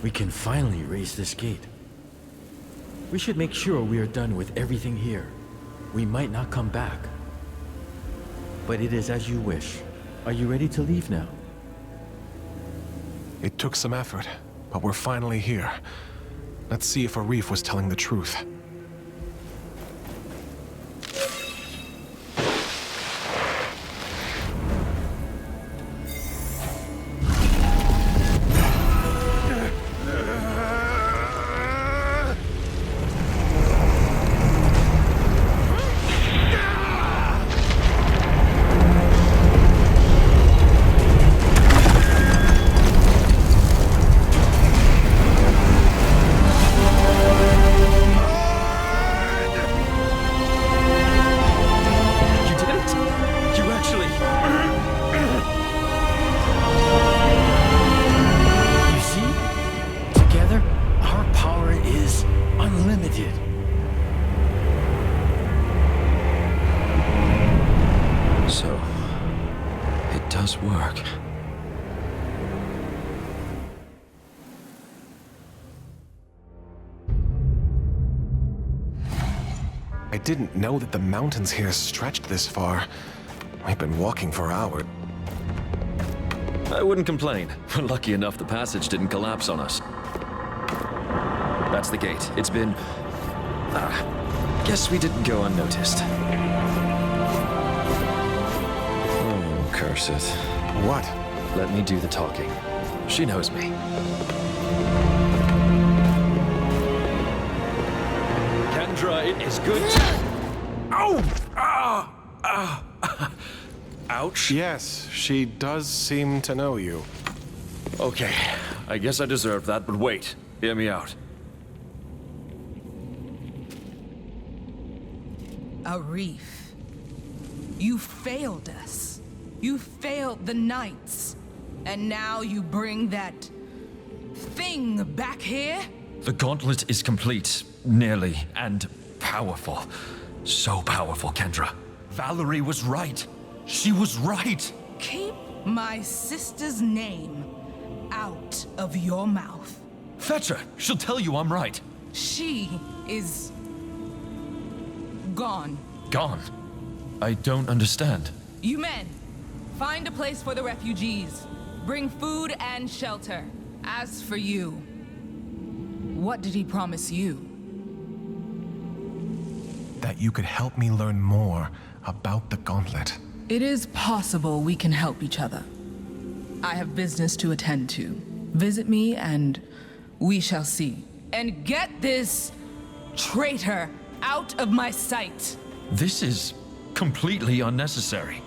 We can finally raise this gate. We should make sure we are done with everything here. We might not come back. But it is as you wish. Are you ready to leave now? It took some effort, but we're finally here. Let's see if Arif was telling the truth. Work. I didn't know that the mountains here stretched this far. We've been walking for hours. I wouldn't complain. We're lucky enough the passage didn't collapse on us. That's the gate. It's been... guess we didn't go unnoticed. Oh, curse it. What? Let me do the talking. She knows me. Kendra, it is good to... Ow! Ouch. Yes, she does seem to know you. Okay, I guess I deserved that, but wait. Hear me out. Arif, you failed us. You failed the Knights. And now you bring that thing back here? The gauntlet is complete, nearly, and powerful. So powerful, Kendra. Valerie was right. She was right. Keep my sister's name out of your mouth. Fetch her. She'll tell you I'm right. She is... gone. Gone? I don't understand. You men, find a place for the refugees. Bring food and shelter. As for you, what did he promise you? That you could help me learn more about the gauntlet. It is possible we can help each other. I have business to attend to. Visit me and we shall see. And get this traitor out of my sight. This is completely unnecessary.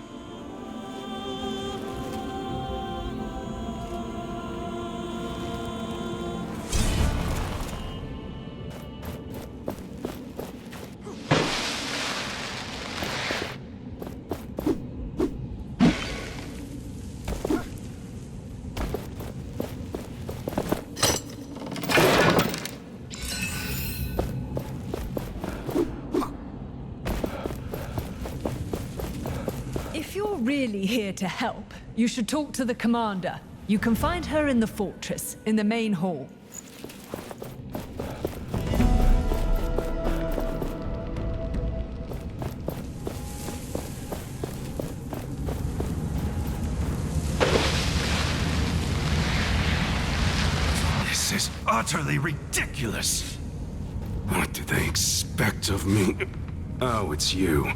If you're really here to help, you should talk to the commander. You can find her in the fortress, in the main hall. This is utterly ridiculous. What do they expect of me? Oh, it's you.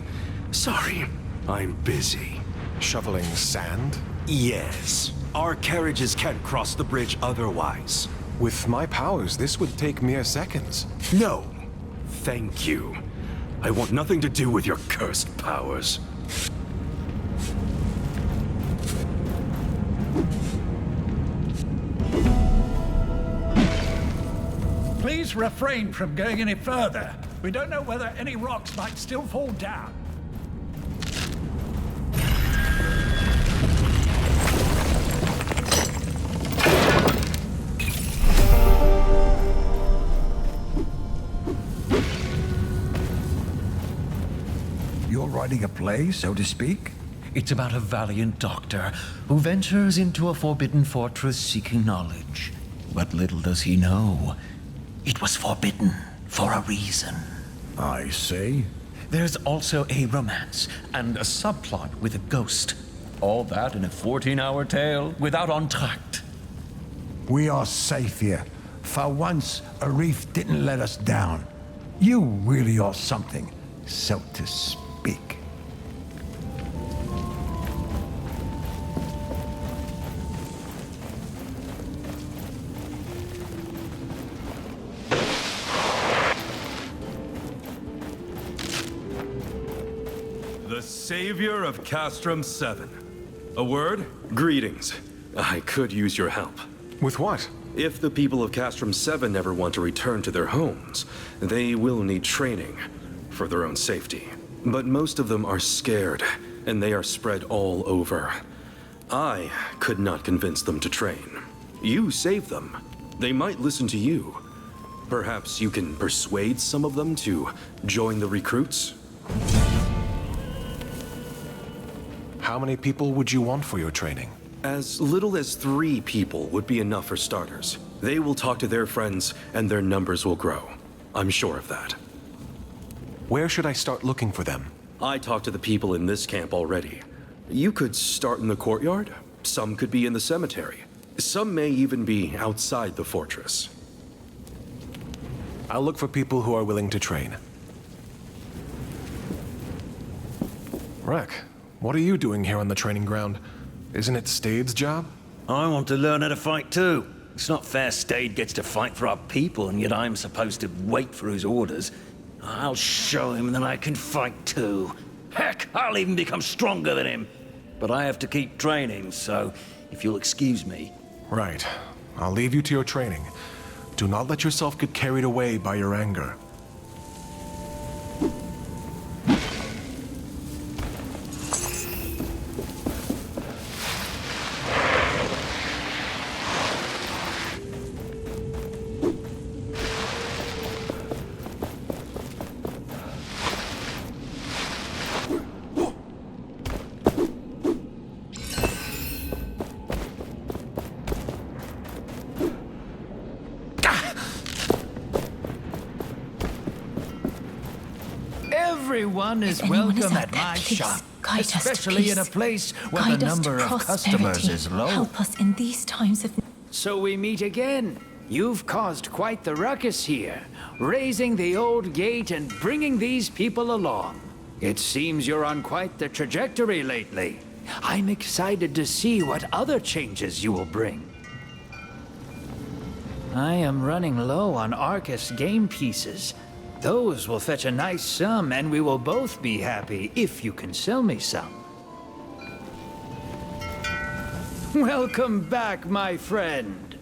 Sorry, I'm busy. Shoveling sand? Yes. Our carriages can't cross the bridge otherwise. With my powers, this would take mere seconds. No. Thank you. I want nothing to do with your cursed powers. Please refrain from going any further. We don't know whether any rocks might still fall down. You're writing a play, so to speak? It's about a valiant doctor who ventures into a forbidden fortress seeking knowledge. But little does he know, it was forbidden for a reason. I see. There's also a romance and a subplot with a ghost. All that in a 14-hour tale without entr'acte. We are safe here. For once, Arif didn't let us down. You really are something, so to speak. The savior of Castrum 7. A word? Greetings. I could use your help. With what? If the people of Castrum 7 ever want to return to their homes, they will need training for their own safety. But most of them are scared, and they are spread all over. I could not convince them to train. You saved them. They might listen to you. Perhaps you can persuade some of them to join the recruits? How many people would you want for your training? As little as 3 people would be enough for starters. They will talk to their friends, and their numbers will grow. I'm sure of that. Where should I start looking for them? I talked to the people in this camp already. You could start in the courtyard. Some could be in the cemetery. Some may even be outside the fortress. I'll look for people who are willing to train. Rek, what are you doing here on the training ground? Isn't it Stade's job? I want to learn how to fight too. It's not fair Stade gets to fight for our people, and yet I'm supposed to wait for his orders. I'll show him that I can fight too. Heck, I'll even become stronger than him. But I have to keep training, so if you'll excuse me. Right. I'll leave you to your training. Do not let yourself get carried away by your anger. Everyone is anyone welcome out at there, my please shop, guide us to especially in a peace. place where Guide the us to number of customers prosperity. is low. Help us in these times of... So we meet again. You've caused quite the ruckus here, raising the old gate and bringing these people along. It seems you're on quite the trajectory lately. I'm excited to see what other changes you will bring. I am running low on Arcus game pieces. Those will fetch a nice sum, and we will both be happy if you can sell me some. Welcome back, my friend.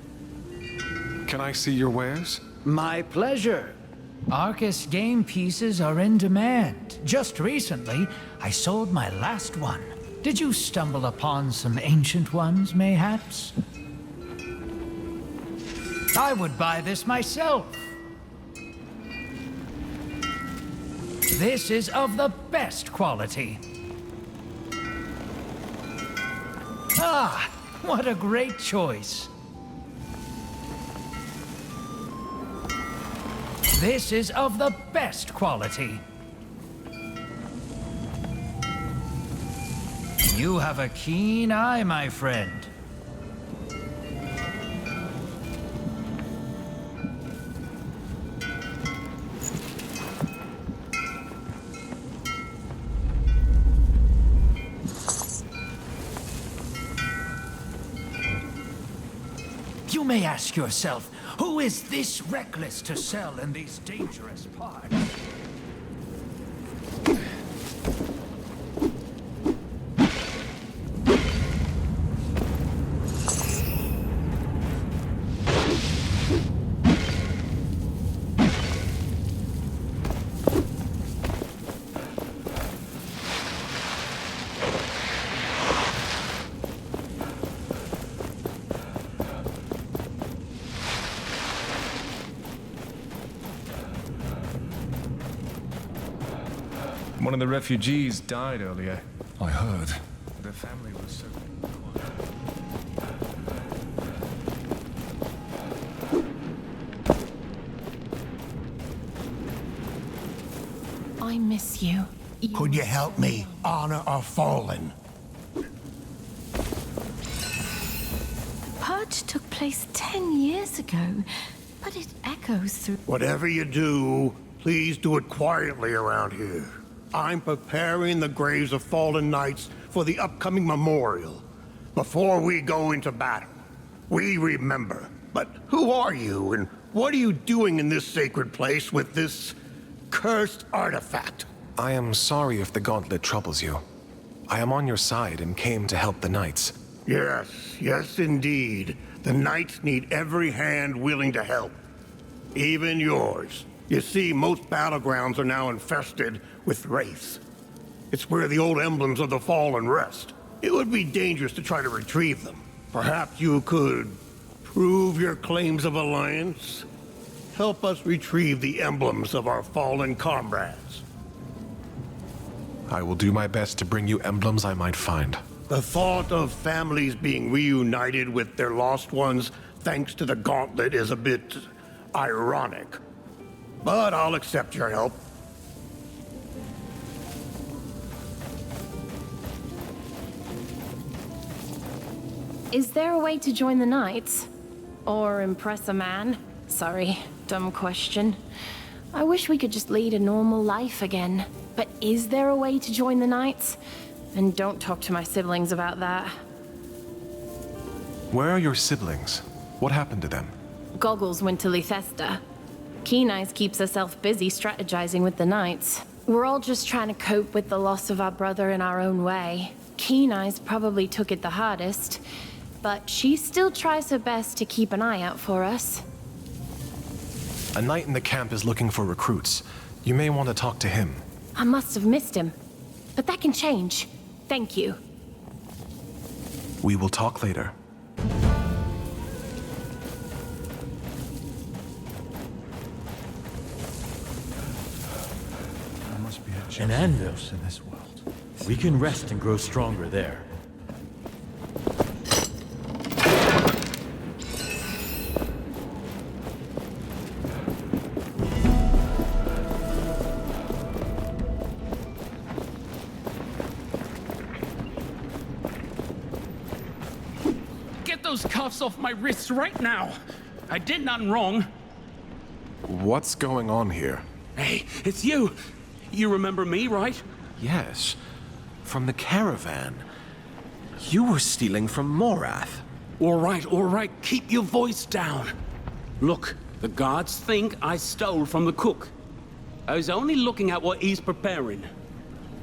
Can I see your wares? My pleasure. Arcus game pieces are in demand. Just recently, I sold my last one. Did you stumble upon some ancient ones, mayhaps? I would buy this myself. This is of the best quality. Ah, what a great choice. This is of the best quality. You have a keen eye, my friend. You may ask yourself, who is this reckless to sell in these dangerous parts? One of the refugees died earlier. I heard. The family was so... I miss you. Could you help me honor our fallen? The purge took place 10 years ago, but it echoes through. Whatever you do, please do it quietly around here. I'm preparing the graves of fallen knights for the upcoming memorial. Before we go into battle, we remember. But who are you, and what are you doing in this sacred place with this cursed artifact? I am sorry if the gauntlet troubles you. I am on your side and came to help the knights. Yes, indeed. The knights need every hand willing to help. Even yours. You see, most battlegrounds are now infested with wraiths. It's where the old emblems of the fallen rest. It would be dangerous to try to retrieve them. Perhaps you could prove your claims of alliance? Help us retrieve the emblems of our fallen comrades. I will do my best to bring you emblems I might find. The thought of families being reunited with their lost ones thanks to the gauntlet is a bit ironic. But I'll accept your help. Is there a way to join the Knights? Or impress a man? Sorry, dumb question. I wish we could just lead a normal life again. But is there a way to join the Knights? And don't talk to my siblings about that. Where are your siblings? What happened to them? Goggles went to Lethesta. Keen Eyes keeps herself busy strategizing with the Knights. We're all just trying to cope with the loss of our brother in our own way. Keen Eyes probably took it the hardest, but she still tries her best to keep an eye out for us. A knight in the camp is looking for recruits. You may want to talk to him. I must have missed him, but that can change. Thank you. We will talk later. An anvil in this world. We can rest and grow stronger there. Get those cuffs off my wrists right now! I did nothing wrong. What's going on here? Hey, it's you! You remember me, right? Yes. From the caravan. You were stealing from Morath. All right, keep your voice down. Look, the guards think I stole from the cook. I was only looking at what he's preparing.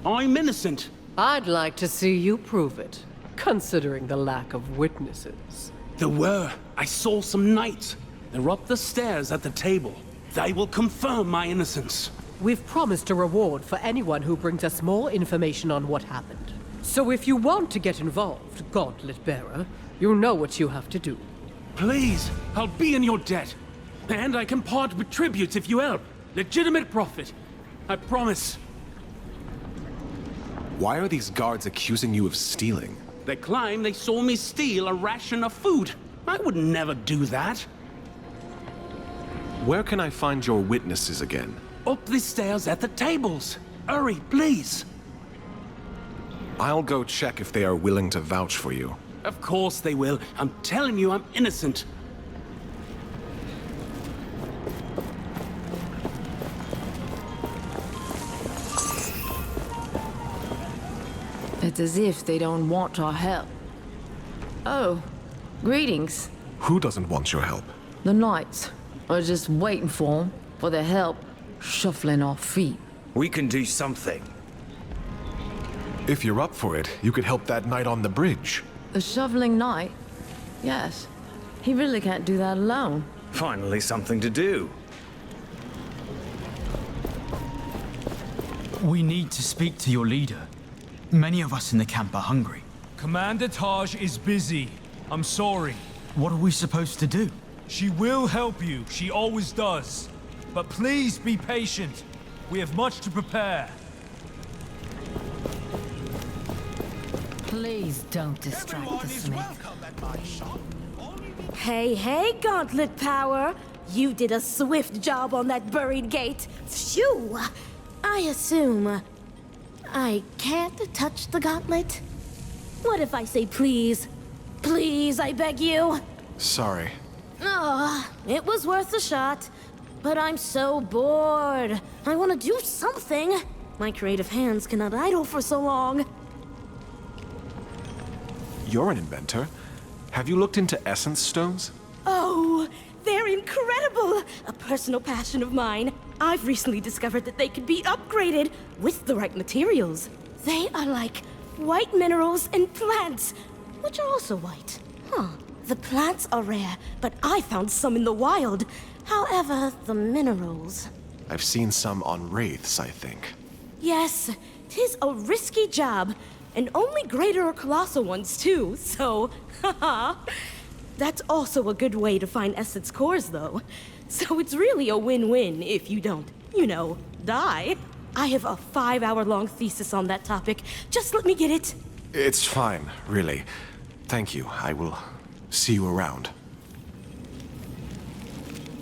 I'm innocent. I'd like to see you prove it, considering the lack of witnesses. There were. I saw some knights. They're up the stairs at the table. They will confirm my innocence. We've promised a reward for anyone who brings us more information on what happened. So if you want to get involved, Gauntlet Bearer, you know what you have to do. Please, I'll be in your debt. And I can part with tributes if you help. Legitimate profit. I promise. Why are these guards accusing you of stealing? They claim they saw me steal a ration of food. I would never do that. Where can I find your witnesses again? Up the stairs at the tables. Hurry, please. I'll go check if they are willing to vouch for you. Of course they will. I'm telling you, I'm innocent. It's as if they don't want our help. Oh, greetings. Who doesn't want your help? The knights are just waiting for their help, shuffling our feet. We can do something. If you're up for it, you could help that knight on the bridge. A shoveling knight? Yes. He really can't do that alone. Finally something to do. We need to speak to your leader. Many of us in the camp are hungry. Commander Taj is busy. I'm sorry. What are we supposed to do? She will help you. She always does. But please be patient. We have much to prepare. Please don't distract the smith. Hey, Gauntlet Power! You did a swift job on that buried gate. Phew! I assume I can't touch the gauntlet? What if I say please? Please, I beg you? Sorry. Oh, it was worth a shot. But I'm so bored. I want to do something. My creative hands cannot idle for so long. You're an inventor. Have you looked into essence stones? Oh, they're incredible! A personal passion of mine. I've recently discovered that they could be upgraded with the right materials. They are like white minerals and plants, which are also white. Huh. The plants are rare, but I found some in the wild. However, the minerals... I've seen some on wraiths, I think. Yes, 'tis a risky job. And only greater or colossal ones, too, so... haha. That's also a good way to find essence cores, though. So it's really a win-win if you don't, die. I have a 5-hour-long thesis on that topic. Just let me get it. It's fine, really. Thank you. I will see you around.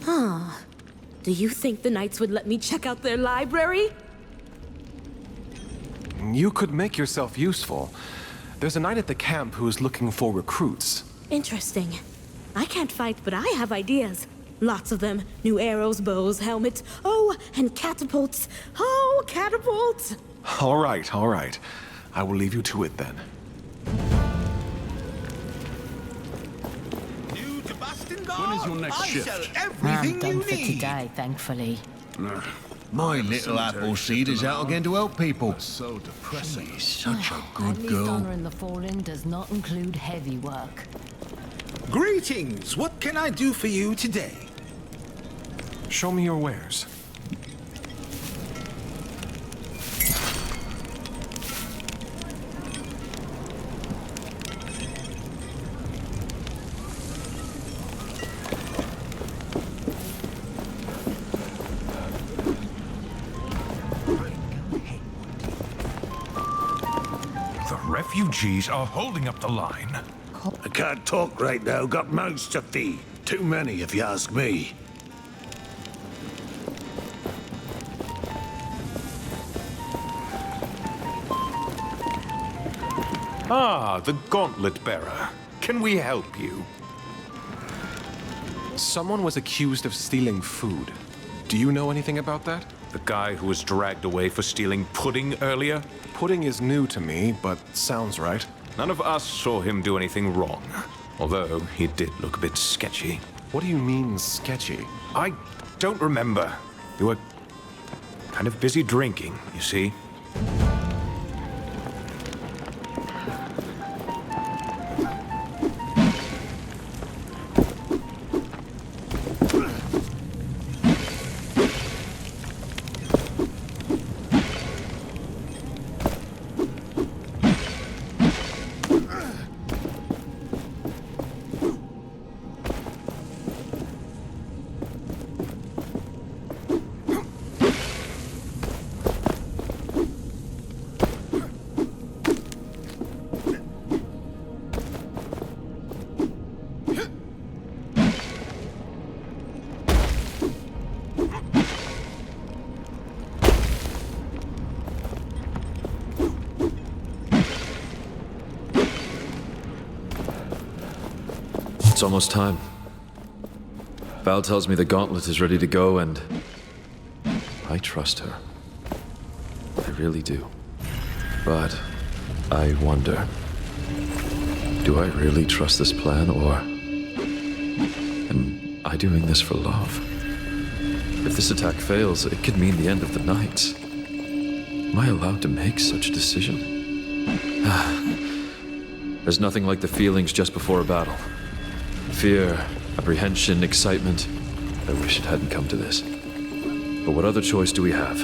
Huh. Do you think the Knights would let me check out their library? You could make yourself useful. There's a knight at the camp who is looking for recruits. Interesting. I can't fight, but I have ideas. Lots of them. New arrows, bows, helmets. Oh, and catapults. Oh, catapults! All right, all right. I will leave you to it then. New to Bastengar? When is your next I shift? sell everything I'm done you for need. today, thankfully. My little apple seed is out again to help people. So depressing. She's such a At good least girl. honoring the fallen does not include heavy work. Greetings. What can I do for you today? Show me your wares. The refugees are holding up the line. I can't talk right now. Got mouths to feed. Too many, if you ask me. Ah, the Gauntlet Bearer. Can we help you? Someone was accused of stealing food. Do you know anything about that? The guy who was dragged away for stealing pudding earlier? Pudding is new to me, but sounds right. None of us saw him do anything wrong. Although, he did look a bit sketchy. What do you mean, sketchy? I don't remember. You were kind of busy drinking, you see. It's almost time. Val tells me the gauntlet is ready to go, and I trust her. I really do. But I wonder, do I really trust this plan, or am I doing this for love? If this attack fails, it could mean the end of the Knights. Am I allowed to make such a decision? There's nothing like the feelings just before a battle. Fear, apprehension, excitement. I wish it hadn't come to this. But what other choice do we have?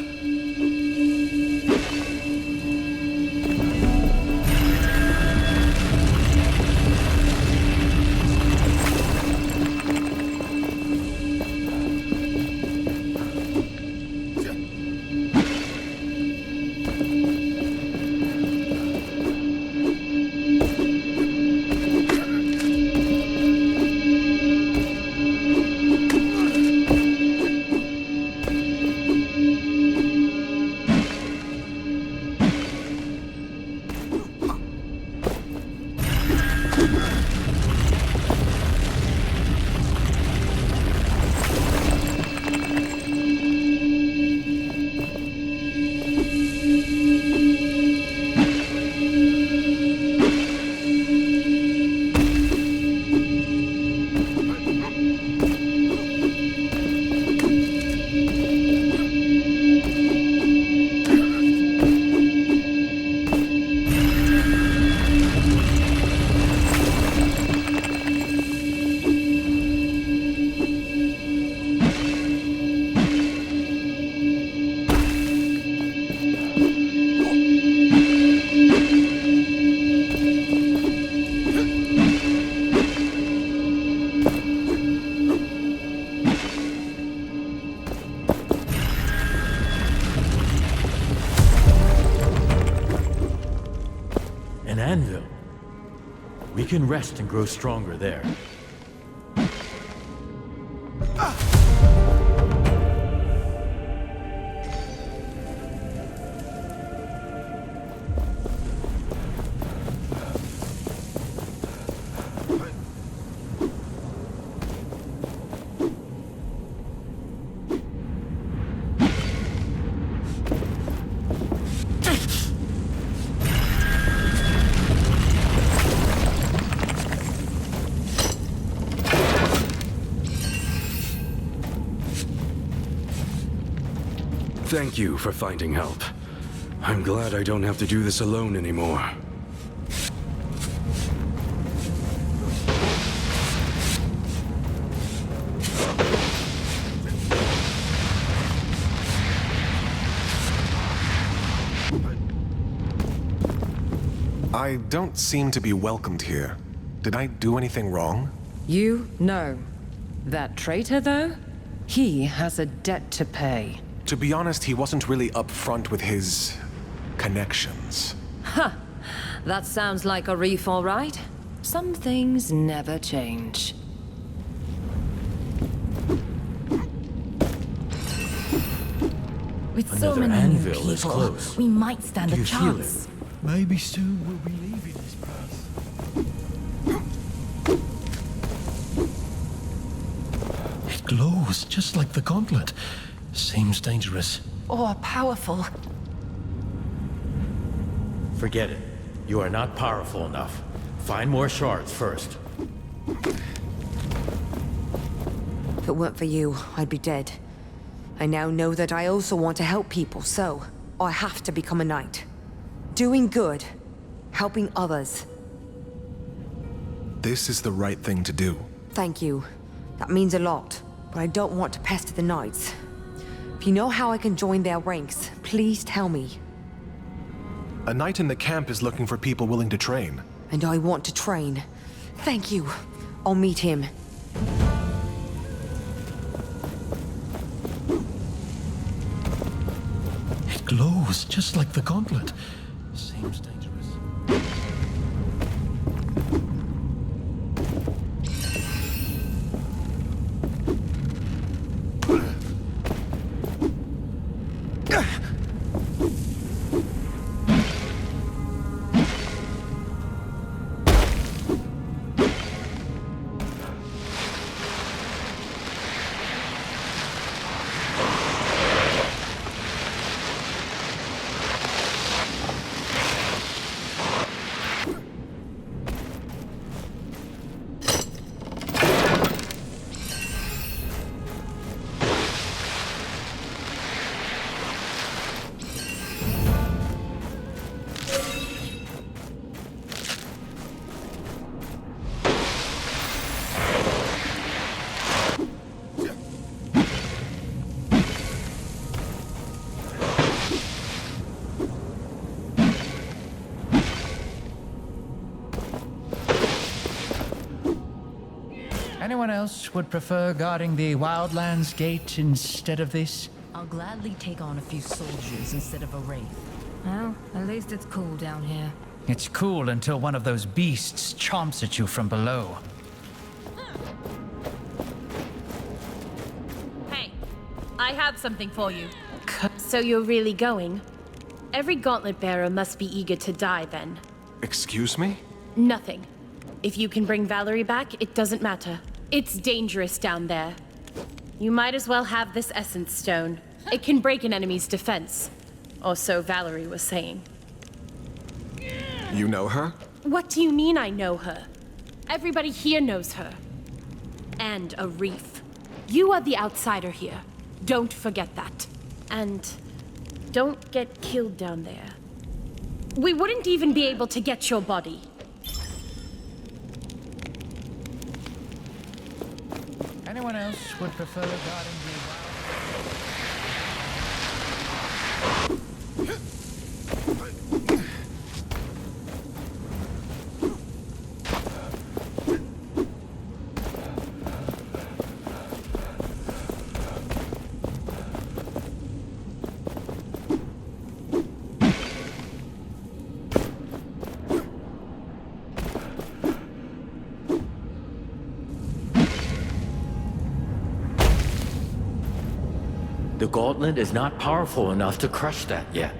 can rest and grow stronger there. Thank you for finding help. I'm glad I don't have to do this alone anymore. I don't seem to be welcomed here. Did I do anything wrong? You? No. That traitor, though? He has a debt to pay. To be honest, he wasn't really upfront with his connections. Ha! That sounds like a reef, all right. Some things never change. With so Another many new anvil is people, close. we might stand Do a you feel chance. Maybe soon we'll be leaving this path. It glows just like the gauntlet. Seems dangerous. Or powerful. Forget it. You are not powerful enough. Find more shards first. If it weren't for you, I'd be dead. I now know that I also want to help people, so I have to become a knight. Doing good. Helping others. This is the right thing to do. Thank you. That means a lot, but I don't want to pester the knights. If you know how I can join their ranks, please tell me. A knight in the camp is looking for people willing to train. And I want to train. Thank you. I'll meet him. It glows just like the gauntlet. Seems dangerous. Anyone else would prefer guarding the Wildlands Gate instead of this? I'll gladly take on a few soldiers instead of a wraith. Well, at least it's cool down here. It's cool until one of those beasts chomps at you from below. Hey, I have something for you. So you're really going? Every gauntlet bearer must be eager to die then. Excuse me? Nothing. If you can bring Valerie back, it doesn't matter. It's dangerous down there. You might as well have this essence stone. It can break an enemy's defense. Or so Valerie was saying. You know her? What do you mean I know her? Everybody here knows her. And a reef. You are the outsider here. Don't forget that. And don't get killed down there. We wouldn't even be able to get your body. Anyone else would prefer guarding the The gauntlet is not powerful enough to crush that yet.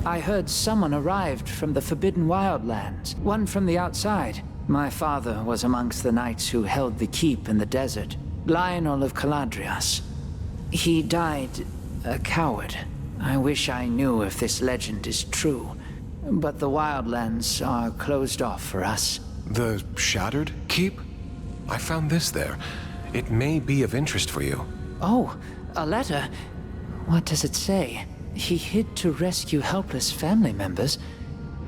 I heard someone arrived from the Forbidden Wildlands, one from the outside. My father was amongst the knights who held the keep in the desert, Lionel of Caladrias. He died a coward. I wish I knew if this legend is true, but the Wildlands are closed off for us. The Shattered Keep? I found this there. It may be of interest for you. Oh, a letter? What does it say? He hid to rescue helpless family members,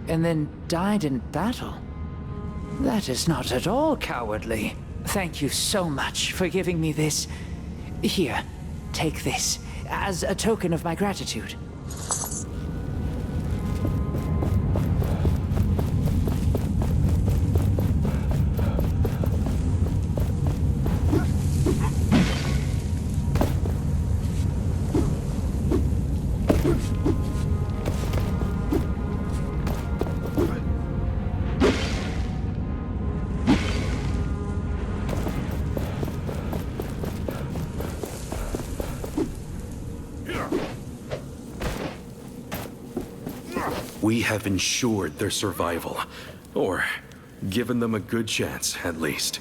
and then died in battle. That is not at all cowardly. Thank you so much for giving me this. Here, take this, as a token of my gratitude. We have ensured their survival. Or given them a good chance, at least.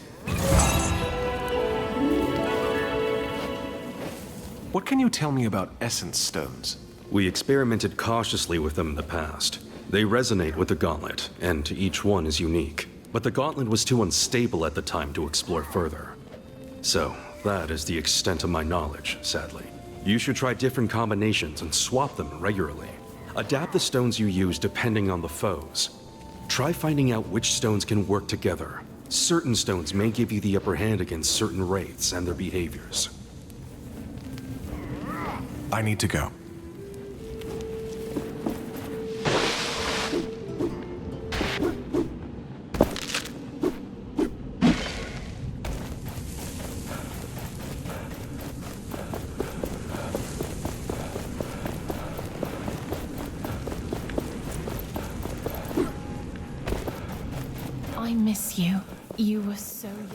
What can you tell me about essence stones? We experimented cautiously with them in the past. They resonate with the gauntlet, and each one is unique. But the gauntlet was too unstable at the time to explore further. So, that is the extent of my knowledge, sadly. You should try different combinations and swap them regularly. Adapt the stones you use depending on the foes. Try finding out which stones can work together. Certain stones may give you the upper hand against certain wraiths and their behaviors. I need to go. I miss you. You were so young.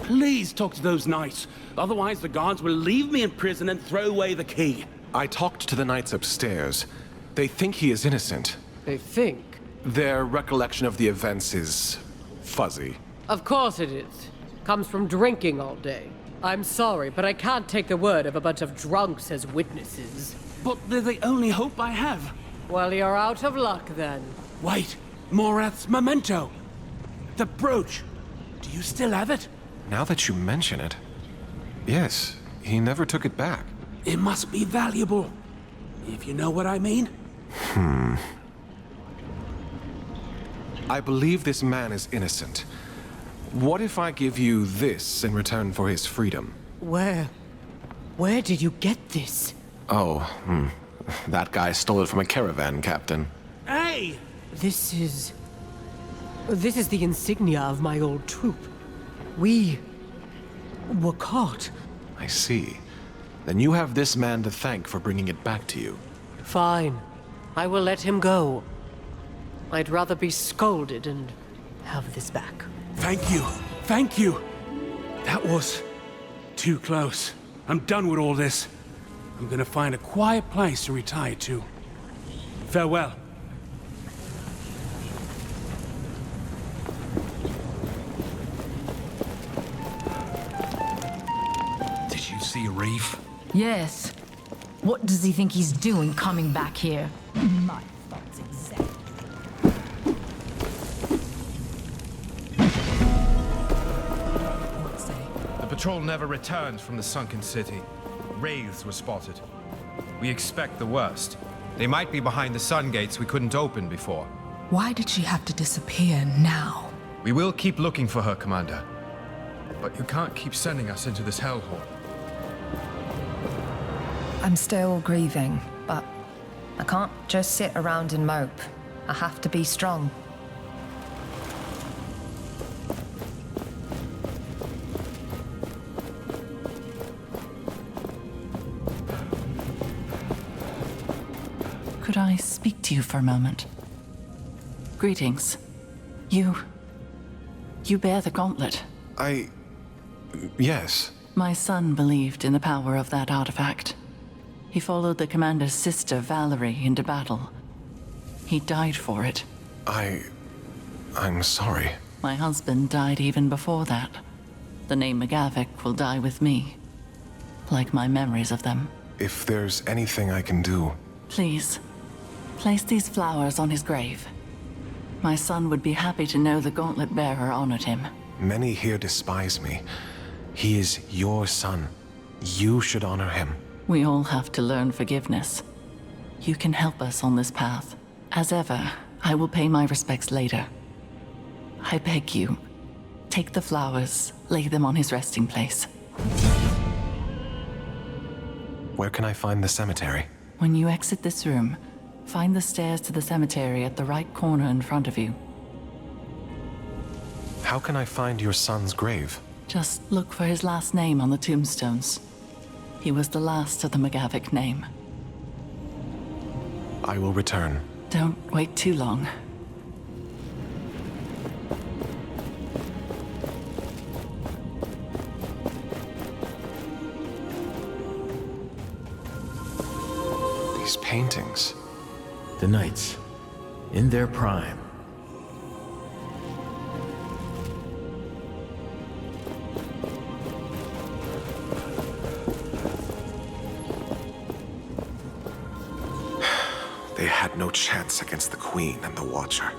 Please talk to those knights. Otherwise, the guards will leave me in prison and throw away the key. I talked to the knights upstairs. They think he is innocent. They think? Their recollection of the events is fuzzy. Of course it is. Comes from drinking all day. I'm sorry, but I can't take the word of a bunch of drunks as witnesses. But they're the only hope I have. Well, you're out of luck then. Wait, Morath's memento. The brooch. Do you still have it? Now that you mention it, yes, he never took it back. It must be valuable, if you know what I mean. I believe this man is innocent. What if I give you this in return for his freedom? Where did you get this? Oh, that guy stole it from a caravan, Captain. Hey! This is the insignia of my old troop. We were caught. I see. Then you have this man to thank for bringing it back to you. Fine. I will let him go. I'd rather be scolded and have this back. Thank you. Thank you. That was too close. I'm done with all this. I'm gonna find a quiet place to retire to. Farewell. Did you see Reef? Yes. What does he think he's doing coming back here? My thoughts exactly. The patrol never returned from the sunken city. Wraiths were spotted. We expect the worst. They might be behind the sun gates we couldn't open before. Why did she have to disappear now? We will keep looking for her, Commander. But you can't keep sending us into this hellhole. I'm still grieving, but I can't just sit around and mope. I have to be strong. Could I speak to you for a moment? Greetings. You bear the gauntlet. Yes. My son believed in the power of that artifact. He followed the commander's sister, Valerie, into battle. He died for it. I'm sorry. My husband died even before that. The name McGavick will die with me, like my memories of them. If there's anything I can do... Please, place these flowers on his grave. My son would be happy to know the gauntlet bearer honored him. Many here despise me. He is your son. You should honor him. We all have to learn forgiveness. You can help us on this path. As ever, I will pay my respects later. I beg you, take the flowers, lay them on his resting place. Where can I find the cemetery? When you exit this room, find the stairs to the cemetery at the right corner in front of you. How can I find your son's grave? Just look for his last name on the tombstones. He was the last of the McGavick name. I will return. Don't wait too long. These paintings. The knights, in their prime. They had no chance against the Queen and the Watcher.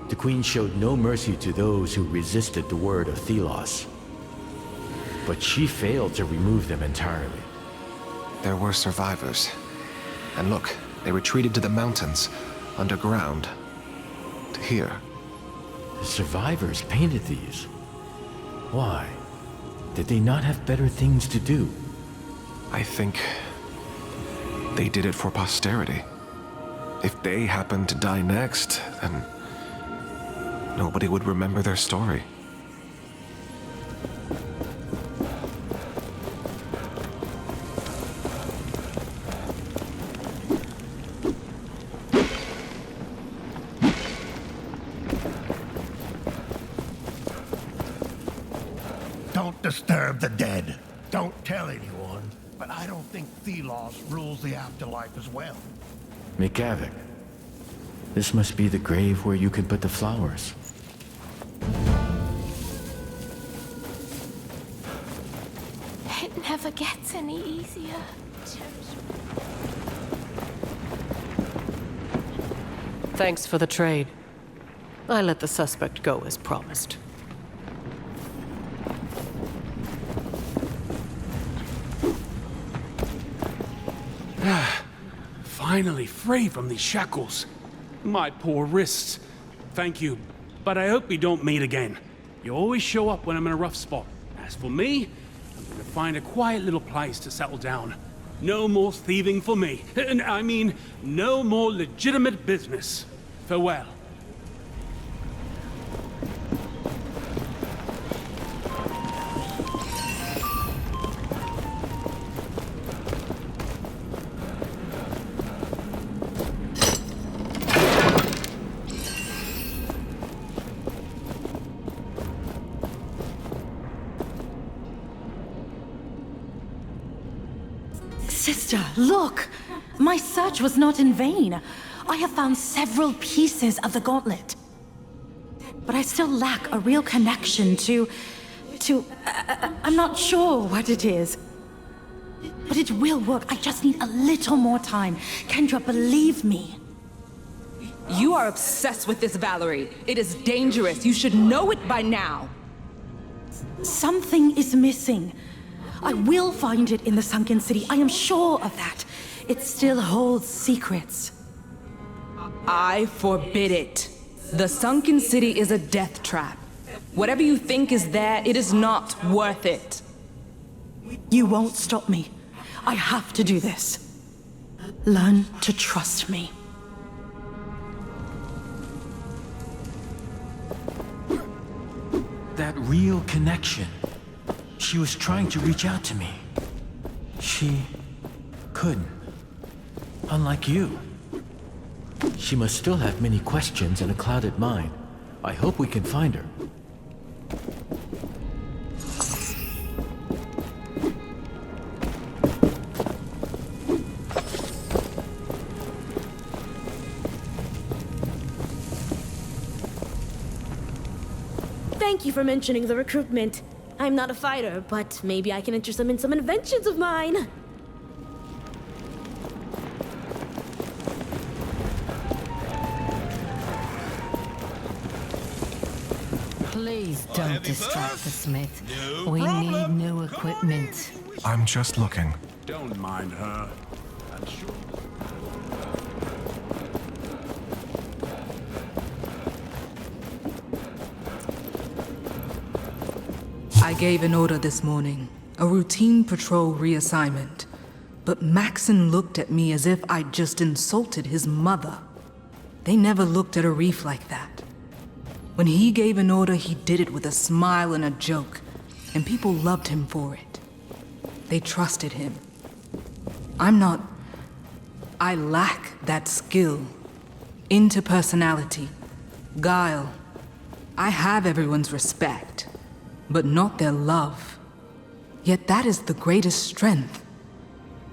The Queen showed no mercy to those who resisted the word of Thelos. But she failed to remove them entirely. There were survivors. And look, they retreated to the mountains, underground. To here. The survivors painted these. Why? Did they not have better things to do? I think they did it for posterity. If they happened to die next, then nobody would remember their story. Don't disturb the dead. Don't tell anyone, but I don't think Thelos rules the afterlife as well. McGavick. This must be the grave where you can put the flowers. It never gets any easier. Thanks for the trade. I let the suspect go as promised. Finally free from these shackles. My poor wrists. Thank you, but I hope we don't meet again. You always show up when I'm in a rough spot. As for me, I'm gonna find a quiet little place to settle down. No more thieving for me. I mean, no more legitimate business. Farewell. Sister, look! My search was not in vain. I have found several pieces of the gauntlet. But I still lack a real connection to... I'm not sure what it is. But it will work. I just need a little more time. Kendra, believe me. You are obsessed with this, Valerie. It is dangerous. You should know it by now. Something is missing. I will find it in the sunken city. I am sure of that. it still holds secrets. I forbid it. The sunken city is a death trap. Whatever you think is there, it is not worth it. You won't stop me. I have to do this. Learn to trust me. That real connection. She was trying to reach out to me. She couldn't. Unlike you. She must still have many questions and a clouded mind. I hope we can find her. Thank you for mentioning the recruitment. I'm not a fighter, but maybe I can interest them in some inventions of mine. Please don't distract the smith. We need new equipment. I'm just looking. Don't mind her. I gave an order this morning, a routine patrol reassignment. But Maxon looked at me as if I'd just insulted his mother. They never looked at a reef like that. When he gave an order, he did it with a smile and a joke, and people loved him for it. They trusted him. I lack that skill, interpersonality, guile. I have everyone's respect, but not their love. Yet that is the greatest strength.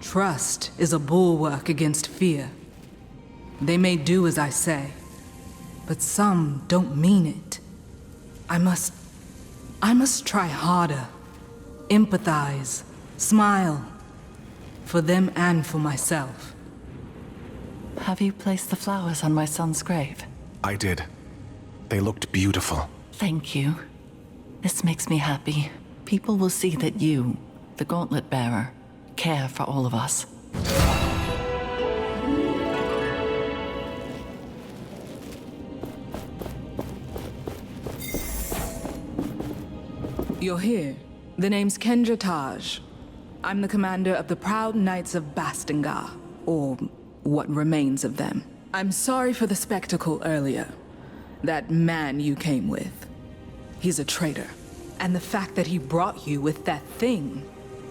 Trust is a bulwark against fear. They may do as I say, but some don't mean it. I must try harder, empathize, smile, for them and for myself. Have you placed the flowers on my son's grave? I did. They looked beautiful. Thank you. This makes me happy. People will see that you, the Gauntlet Bearer, care for all of us. You're here. The name's Kendra Taj. I'm the commander of the Proud Knights of Bastengar, or what remains of them. I'm sorry for the spectacle earlier. That man you came with. He's a traitor. And the fact that he brought you with that thing,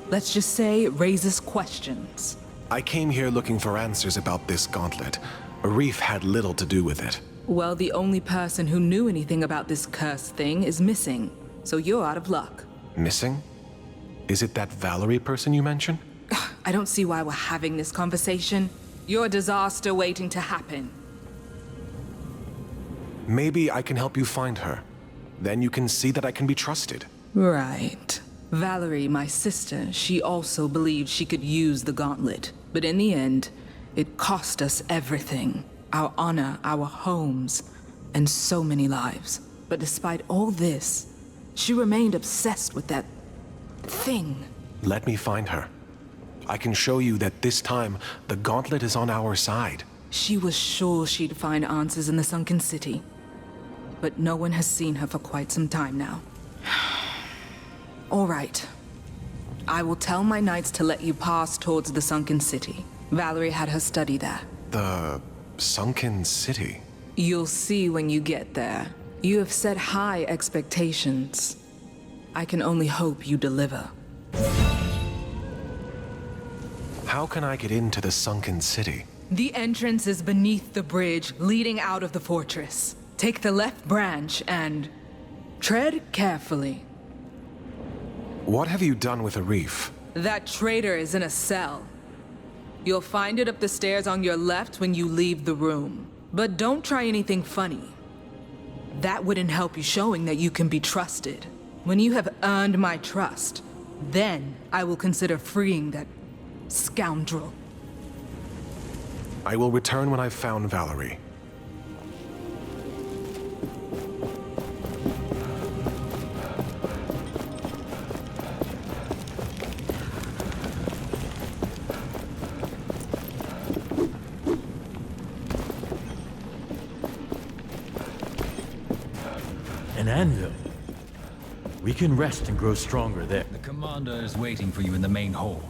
let's just say it raises questions. I came here looking for answers about this gauntlet. Arif had little to do with it. Well, the only person who knew anything about this cursed thing is missing, so you're out of luck. Missing? Is it that Valerie person you mentioned? I don't see why we're having this conversation. You're a disaster waiting to happen. Maybe I can help you find her. Then you can see that I can be trusted. Right. Valerie, my sister, she also believed she could use the gauntlet. But in the end, it cost us everything. Our honor, our homes, and so many lives. But despite all this, she remained obsessed with that thing. Let me find her. I can show you that this time, the gauntlet is on our side. She was sure she'd find answers in the sunken city. But no one has seen her for quite some time now. All right. I will tell my knights to let you pass towards the sunken city. Valerie had her study there. The sunken city? You'll see when you get there. You have set high expectations. I can only hope you deliver. How can I get into the sunken city? The entrance is beneath the bridge leading out of the fortress. Take the left branch and tread carefully. What have you done with Arif? That traitor is in a cell. You'll find it up the stairs on your left when you leave the room. But don't try anything funny. That wouldn't help you showing that you can be trusted. When you have earned my trust, then I will consider freeing that scoundrel. I will return when I've found Valerie. an anvil. We can rest and grow stronger there. The commander is waiting for you in the main hall.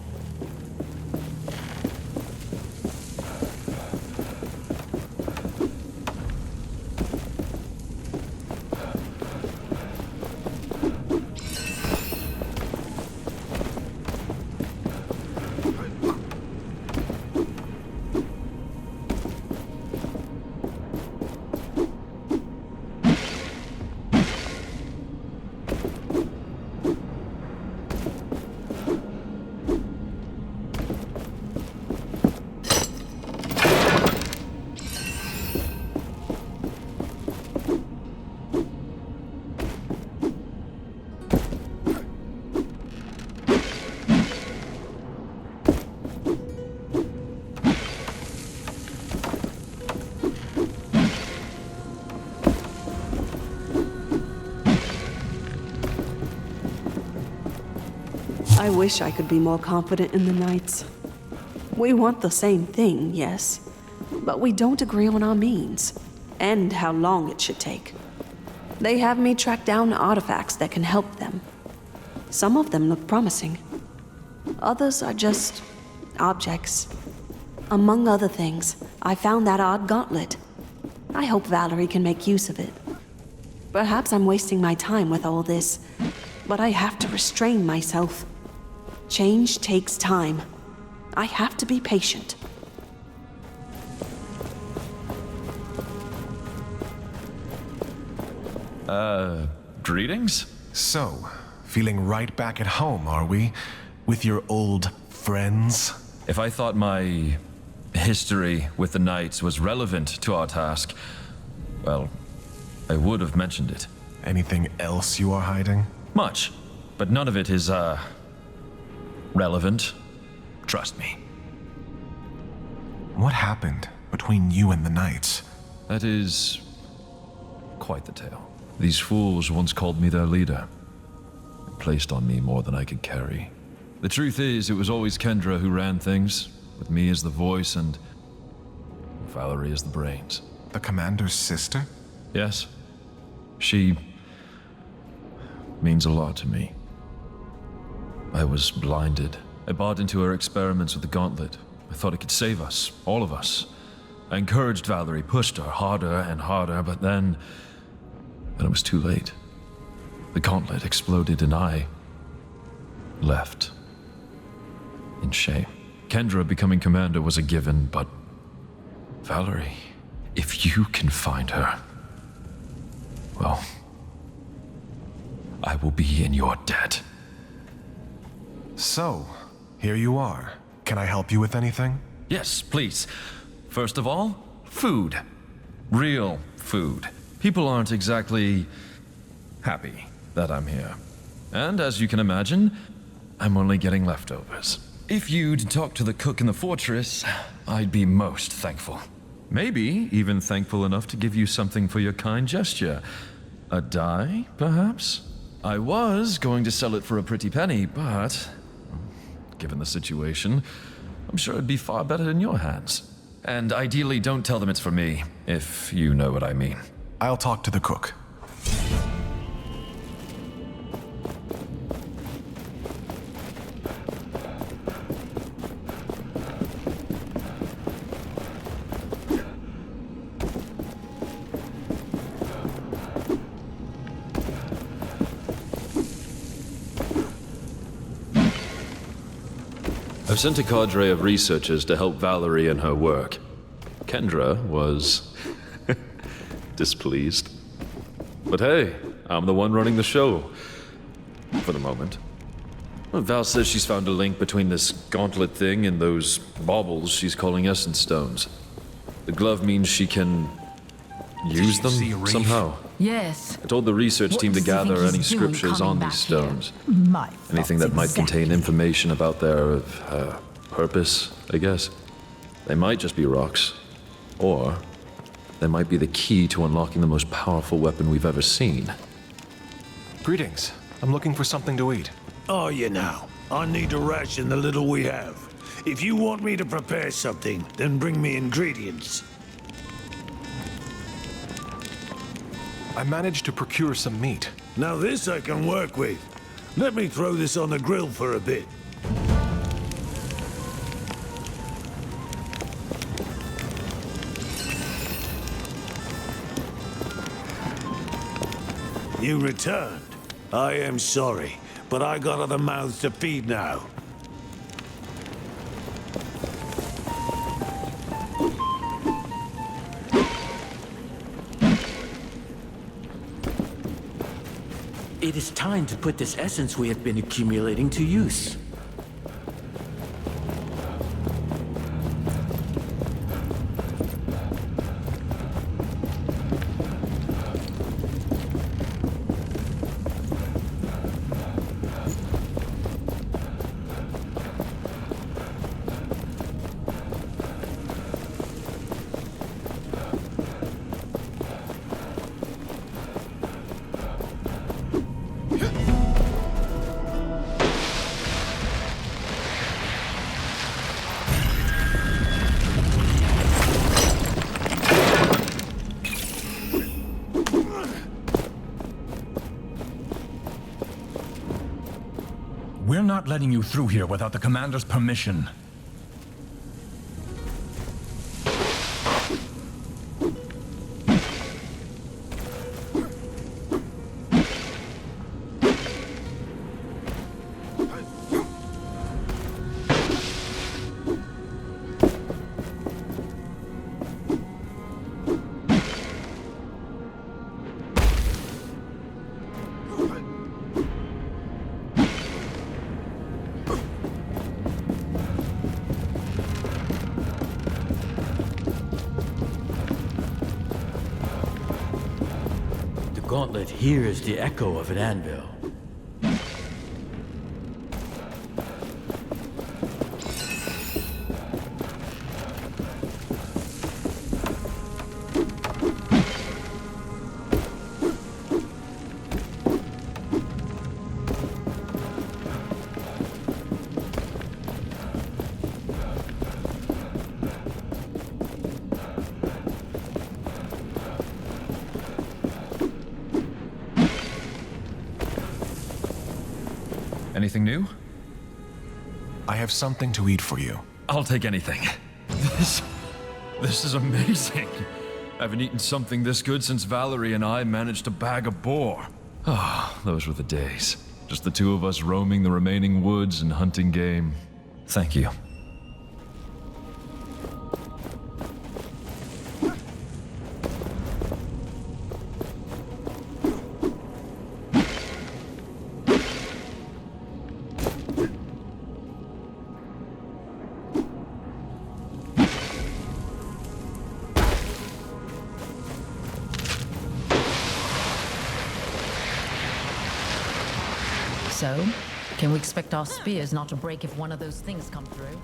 I wish I could be more confident in the Knights. We want the same thing, yes, but we don't agree on our means, and how long it should take. They have me track down artifacts that can help them. Some of them look promising. Others are just objects. Among other things, I found that odd gauntlet. I hope Valerie can make use of it. Perhaps I'm wasting my time with all this, but I have to restrain myself. Change takes time. I have to be patient. Greetings? So, feeling right back at home, are we? With your old friends? If I thought my history with the Knights was relevant to our task, well, I would have mentioned it. Anything else you are hiding? Much, but none of it is, relevant. Trust me. What happened between you and the Knights? That is quite the tale. These fools once called me their leader. They placed on me more than I could carry. The truth is, it was always Kendra who ran things, with me as the voice and Valerie as the brains. The commander's sister? Yes. She means a lot to me. I was blinded. I bought into her experiments with the gauntlet. I thought it could save us, all of us. I encouraged Valerie, pushed her harder and harder, but then it was too late. The gauntlet exploded and I left. In shame. Kendra becoming commander was a given, but Valerie, if you can find her, well, I will be in your debt. So, here you are. Can I help you with anything? Yes, please. First of all, food. Real food. People aren't exactly happy that I'm here. And as you can imagine, I'm only getting leftovers. If you'd talk to the cook in the fortress, I'd be most thankful. Maybe even thankful enough to give you something for your kind gesture. A dye, perhaps? I was going to sell it for a pretty penny, but given the situation, I'm sure it'd be far better in your hands. And ideally, don't tell them it's for me, if you know what I mean. I'll talk to the cook. I've sent a cadre of researchers to help Valerie in her work. Kendra was displeased. But hey, I'm the one running the show. For the moment. Well, Val says she's found a link between this gauntlet thing and those baubles she's calling essence stones. The glove means she can use them somehow. Yes. I told the research team to gather any scriptures on these stones. Anything that might contain information about their purpose, I guess. They might just be rocks. Or they might be the key to unlocking the most powerful weapon we've ever seen. Greetings. I'm looking for something to eat. Are you now? I need to ration the little we have. If you want me to prepare something, then bring me ingredients. I managed to procure some meat. Now this I can work with. Let me throw this on the grill for a bit. You returned. I am sorry, but I got other mouths to feed now. It is time to put this essence we have been accumulating to use. We're not letting you through here without the commander's permission. The gauntlet hears the echo of an anvil. Anything new? I have something to eat for you. I'll take anything. This is amazing. I haven't eaten something this good since Valerie and I managed to bag a boar. Ah, those were the days. Just the two of us roaming the remaining woods and hunting game. Thank you. So, can we expect our spears not to break if one of those things come through?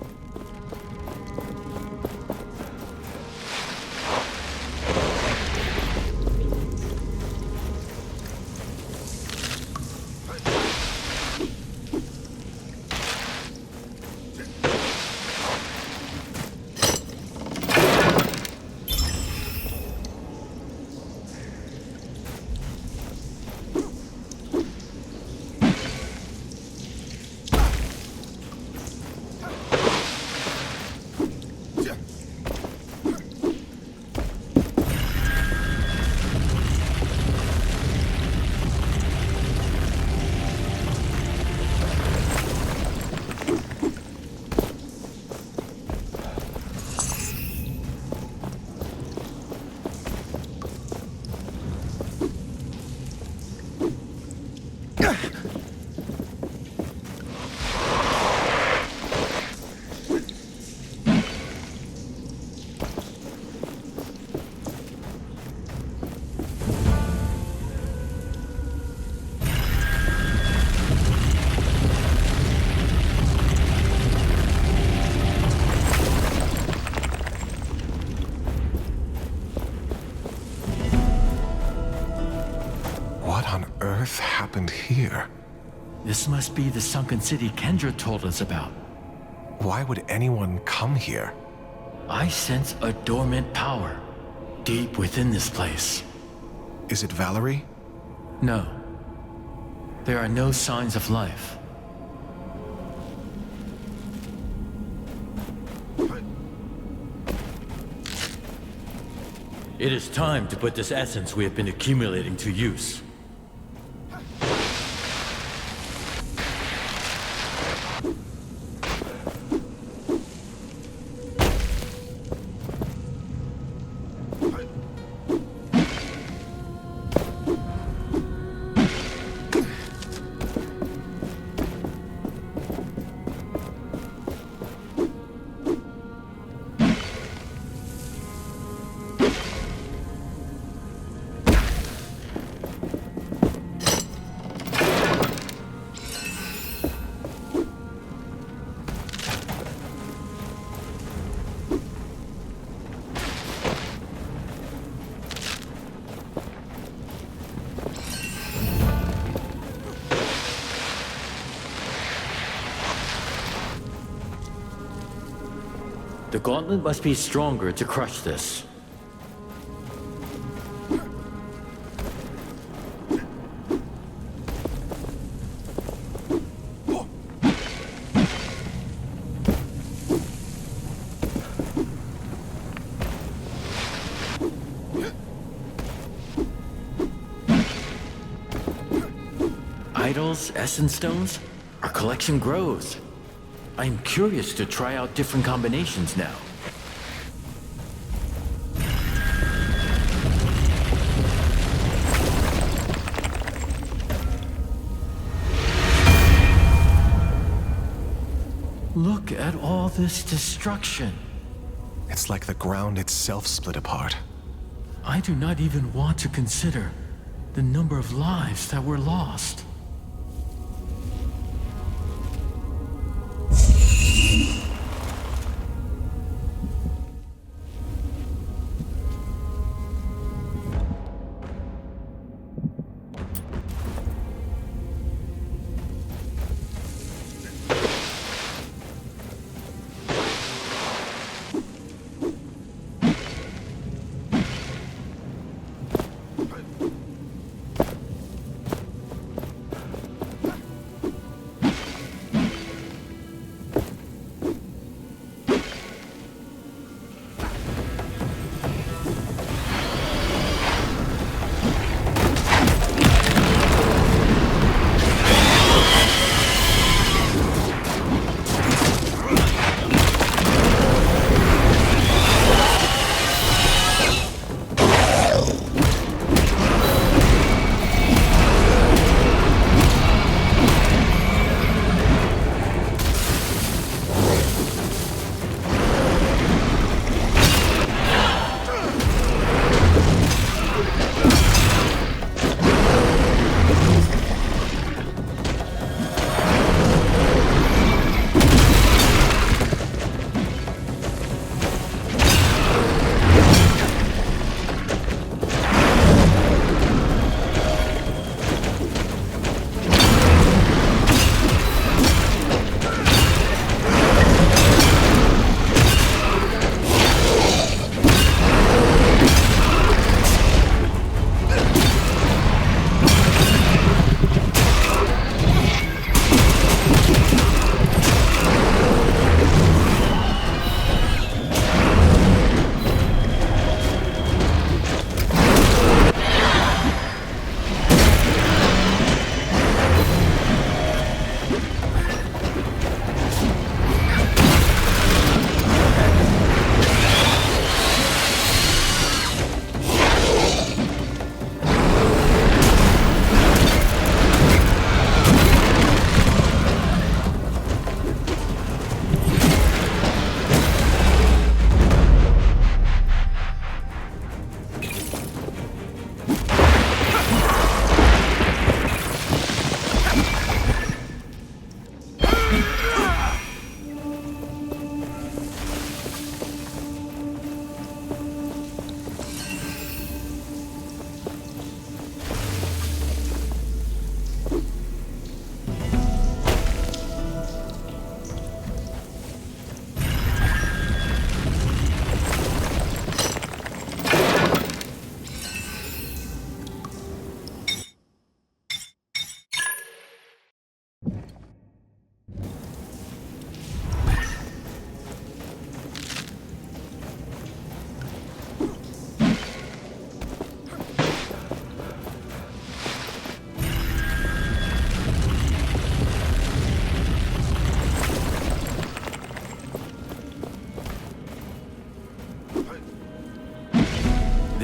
happened here? This must be the sunken city Kendra told us about. Why would anyone come here? I sense a dormant power deep within this place. Is it Valerie? No. There are no signs of life. It is time to put this essence we have been accumulating to use. The gauntlet must be stronger to crush this. Idols, essence stones? Our collection grows. I'm curious to try out different combinations now. Look at all this destruction. It's like the ground itself split apart. I do not even want to consider the number of lives that were lost.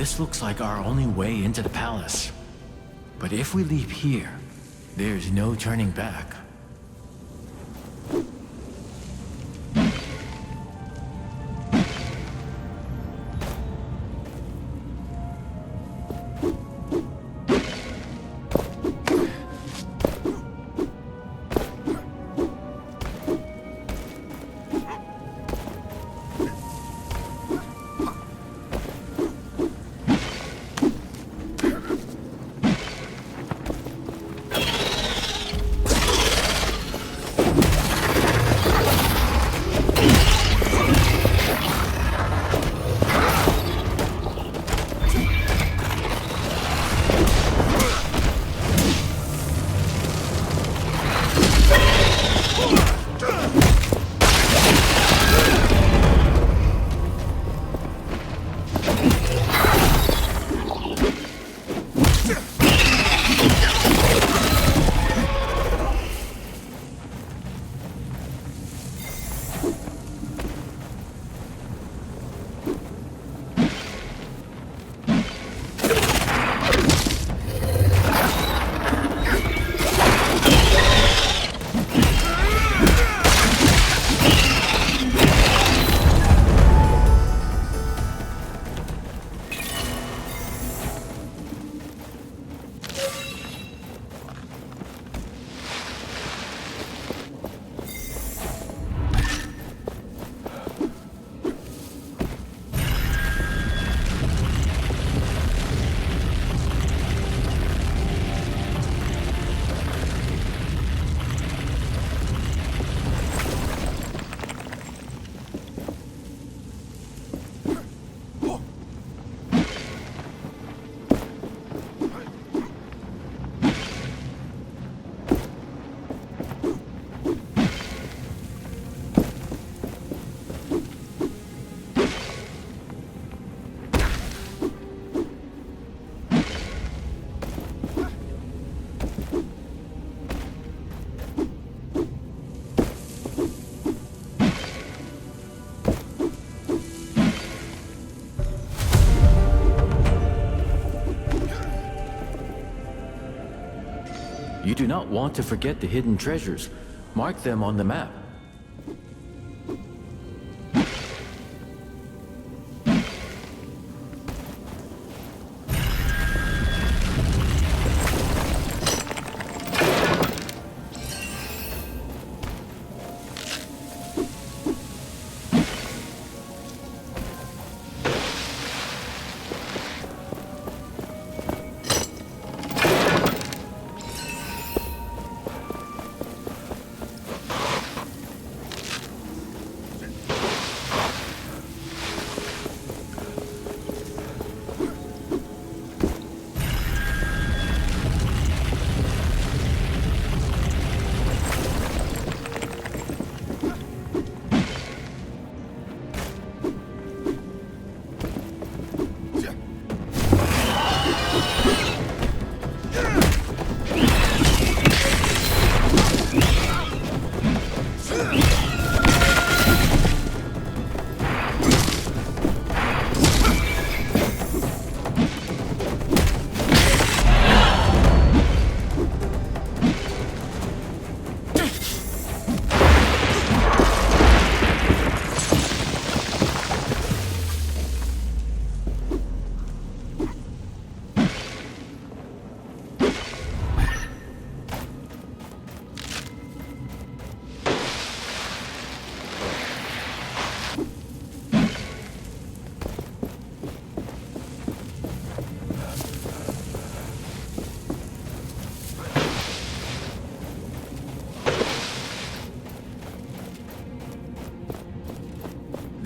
This looks like our only way into the palace. But if we leave here, there's no turning back. You do not want to forget the hidden treasures. Mark them on the map.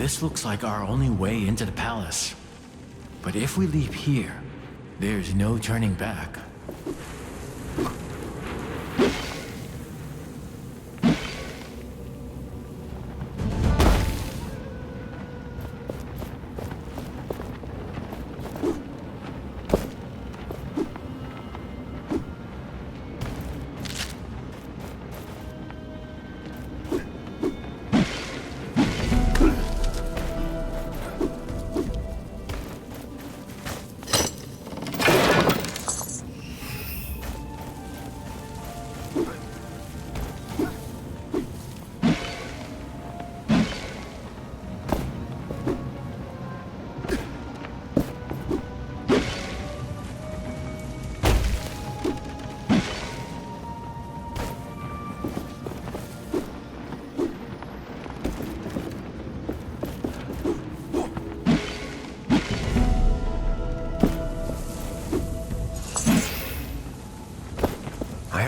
This looks like our only way into the palace. But if we leave here, there's no turning back.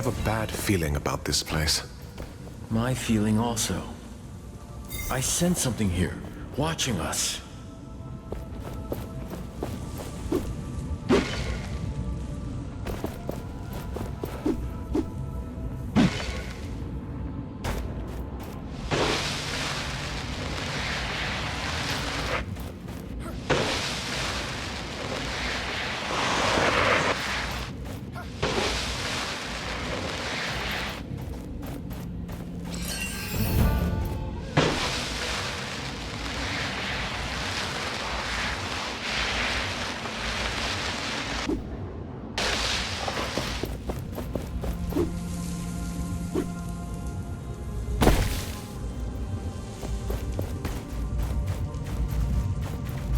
have a bad feeling about this place. My feeling also. I sense something here, watching us.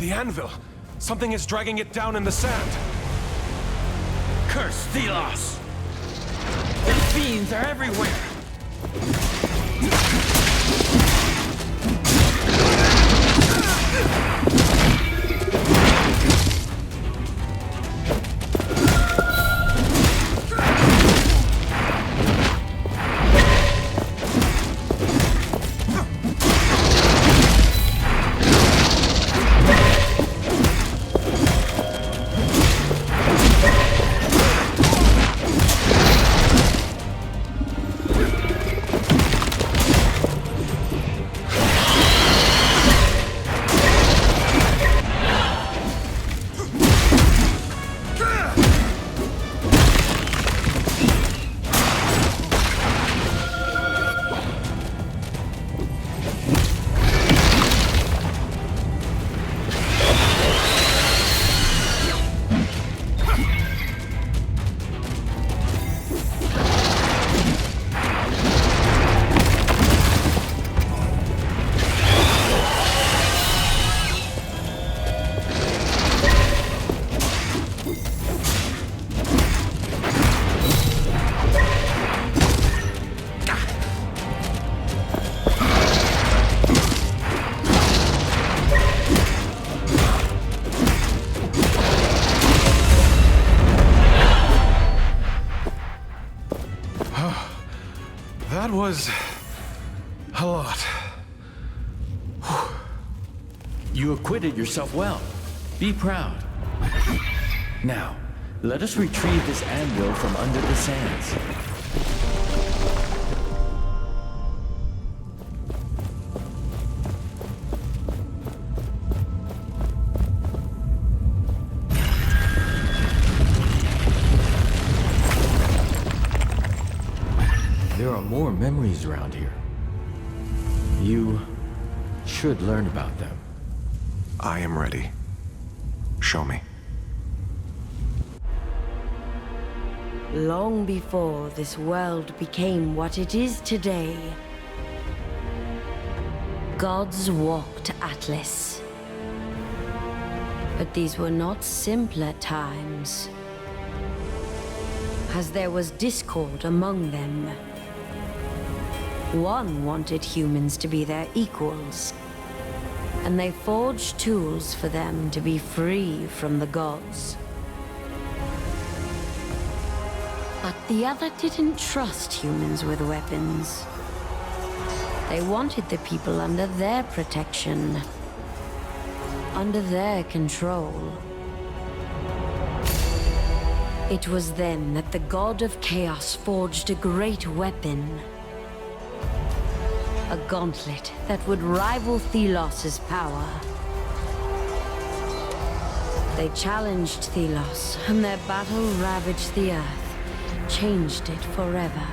The anvil! Something is dragging it down in the sand! Curse Thelos! These fiends are everywhere! That was a lot. You acquitted yourself well. Be proud. Now, let us retrieve this anvil from under the sands. There are more memories around here. You should learn about them. I am ready. Show me. Long before this world became what it is today, gods walked Atlas. But these were not simpler times, as there was discord among them. One wanted humans to be their equals, and they forged tools for them to be free from the gods. But the other didn't trust humans with weapons. They wanted the people under their protection, under their control. It was then that the god of chaos forged a great weapon. A gauntlet that would rival Thelos' power. They challenged Thelos, and their battle ravaged the earth, changed it forever.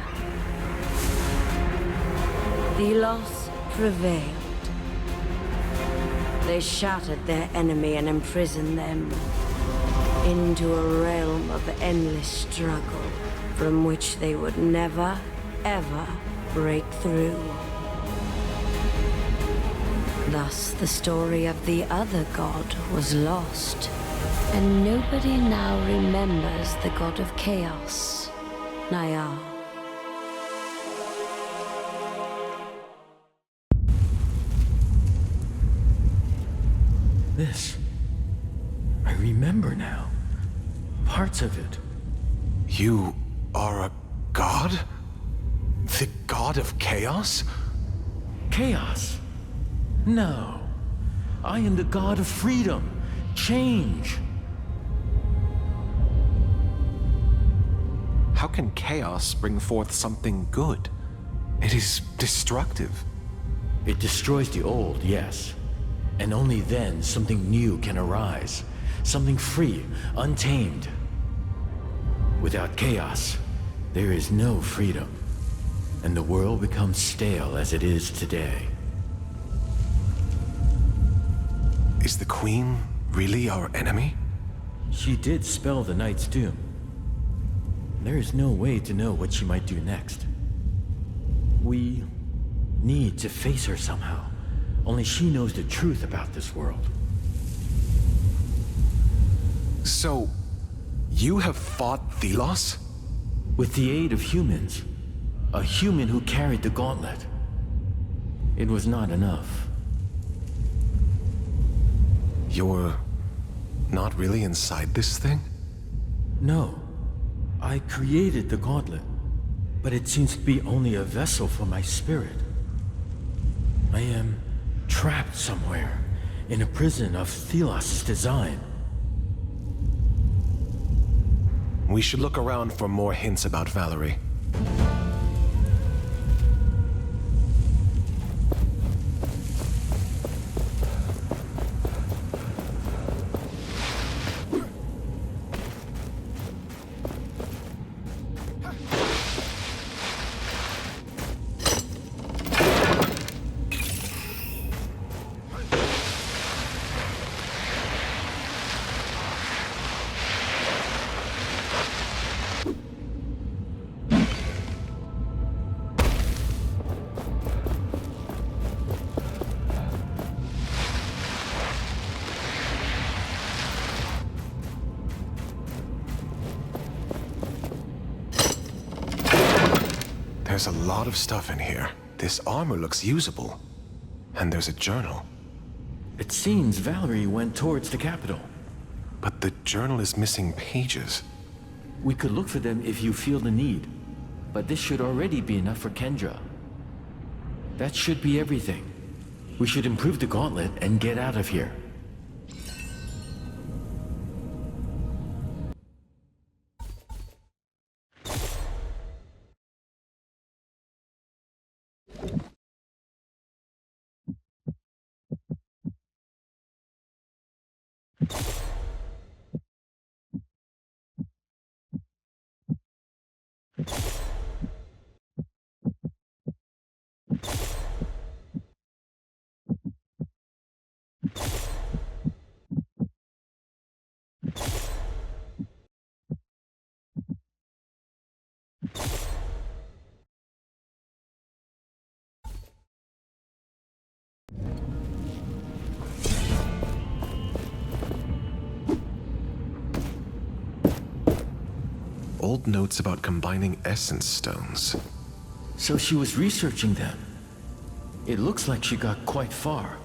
Thelos prevailed. They shattered their enemy and imprisoned them into a realm of endless struggle from which they would never, ever break through. Thus, the story of the other god was lost, and nobody now remembers the god of chaos, Nayar. This. I remember now. Parts of it. You are a god? The god of chaos? Chaos? No. I am the god of freedom, change. How can chaos bring forth something good? It is destructive. It destroys the old, yes. And only then something new can arise. Something free, untamed. Without chaos, there is no freedom. And the world becomes stale as it is today. Is the Queen really our enemy? She did spell the Knight's doom. There is no way to know what she might do next. We need to face her somehow. Only she knows the truth about this world. So, you have fought Thelos? With the aid of humans. A human who carried the gauntlet. It was not enough. You're not really inside this thing? No. I created the gauntlet, but it seems to be only a vessel for my spirit. I am trapped somewhere, in a prison of Thelos' design. We should look around for more hints about Valerie. There's a lot of stuff in here. This armor looks usable. And there's a journal. It seems Valerie went towards the capital. But the journal is missing pages. We could look for them if you feel the need. But this should already be enough for Kendra. That should be everything. We should improve the gauntlet and get out of here. Old notes about combining essence stones. So she was researching them. It looks like she got quite far.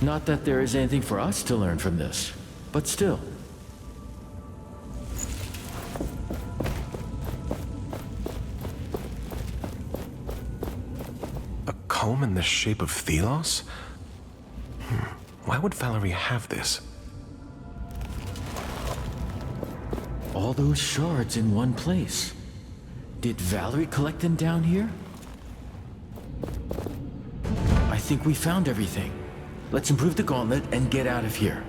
Not that there is anything for us to learn from this, but still. A comb in the shape of Thelos? Why would Valerie have this? All those shards in one place. Did Valerie collect them down here? I think we found everything. Let's improve the gauntlet and get out of here.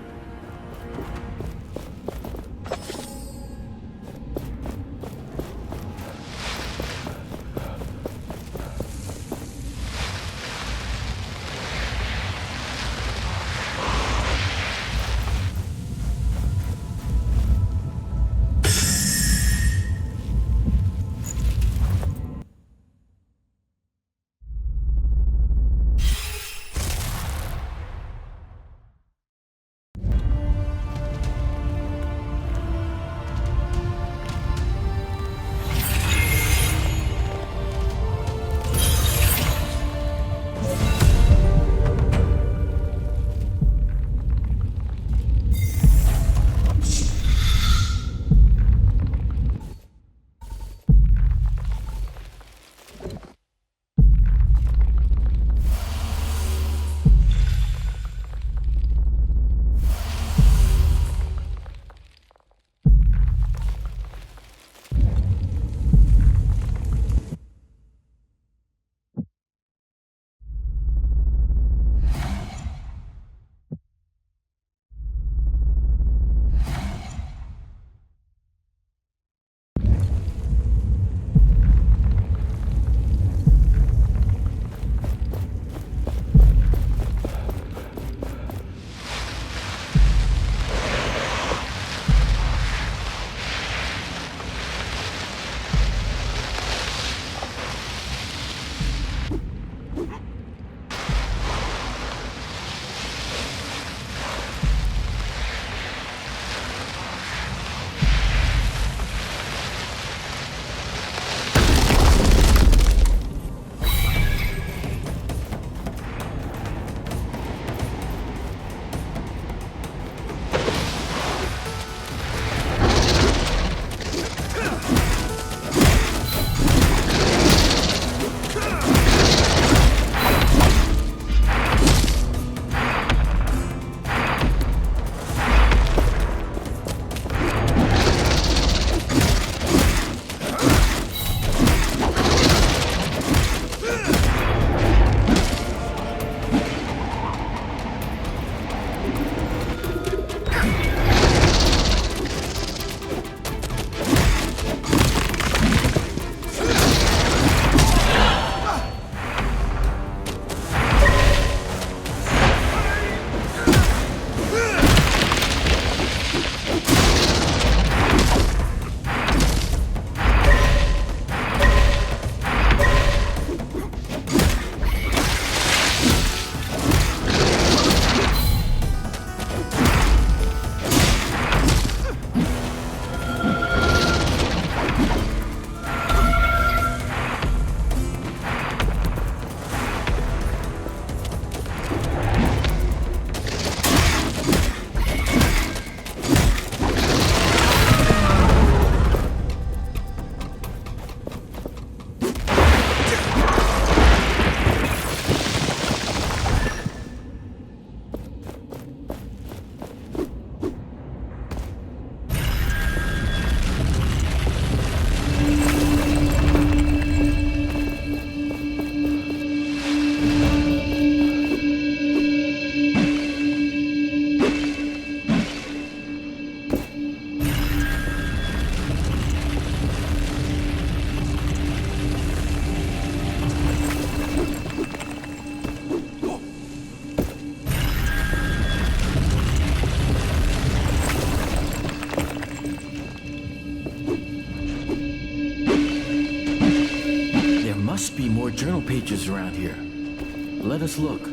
journal pages around here. Let us look.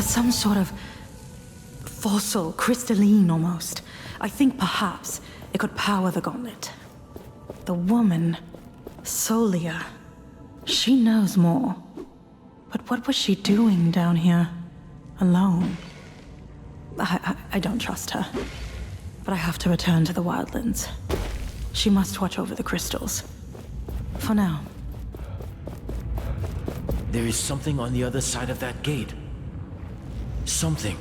Some sort of fossil, crystalline almost. I think perhaps it could power the gauntlet. The woman, Solia, she knows more. But what was she doing down here, alone? I don't trust her. But I have to return to the wildlands. She must watch over the crystals. For now. There is something on the other side of that gate. Something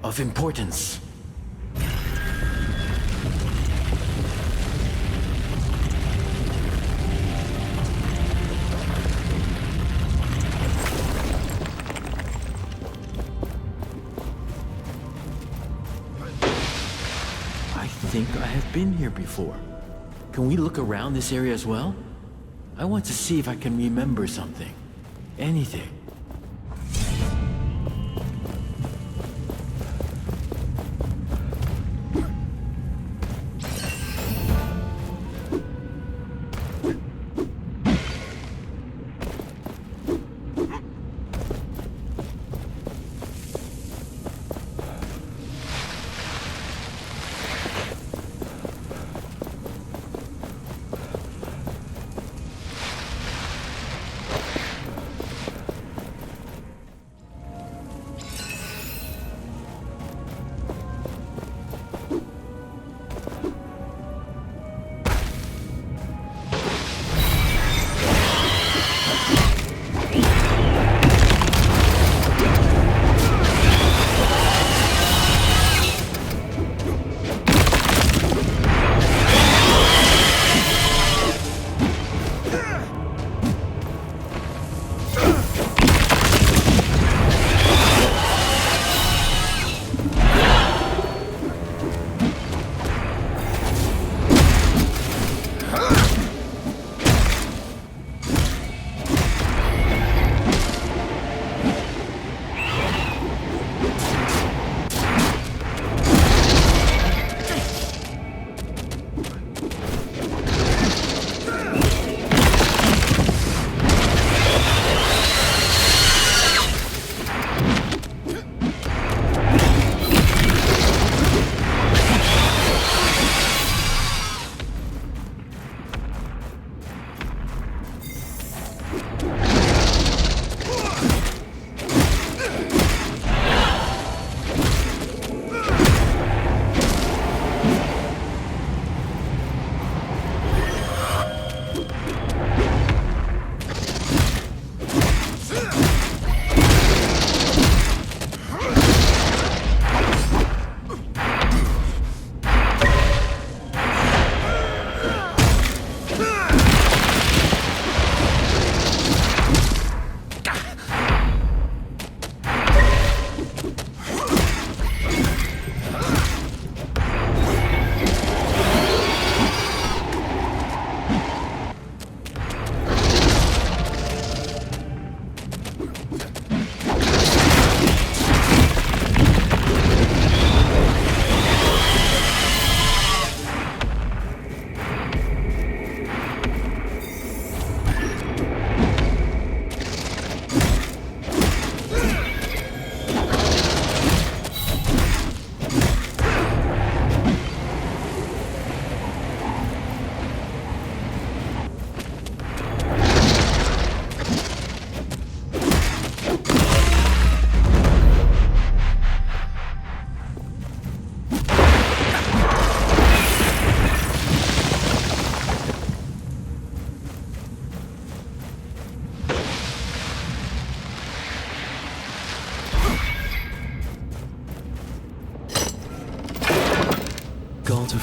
of importance. I think I have been here before. Can we look around this area as well? I want to see if I can remember something. Anything.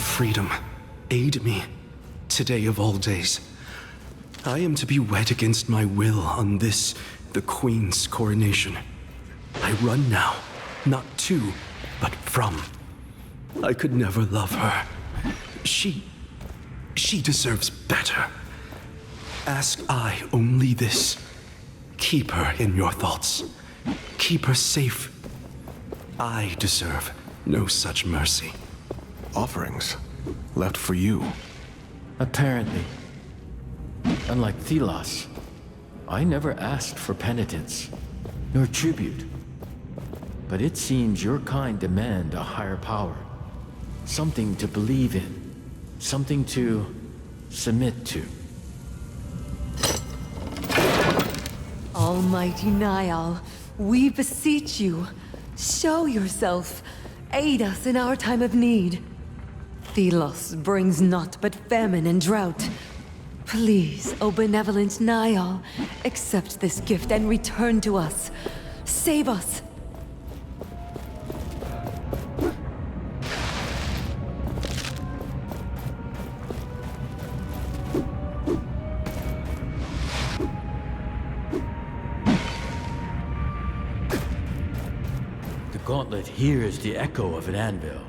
freedom, aid me, today of all days. I am to be wed against my will on this, the Queen's coronation. I run now, not to, but from. I could never love her. She deserves better. Ask I only this. Keep her in your thoughts. Keep her safe. I deserve no such mercy. Offerings left for you. Apparently. Unlike Thelos, I never asked for penitence, nor tribute. But it seems your kind demand a higher power. Something to believe in. Something to submit to. Almighty Niall, we beseech you, show yourself. Aid us in our time of need. Thelos brings naught but famine and drought. Please, O benevolent Niall, accept this gift and return to us. Save us. The gauntlet hears the echo of an anvil.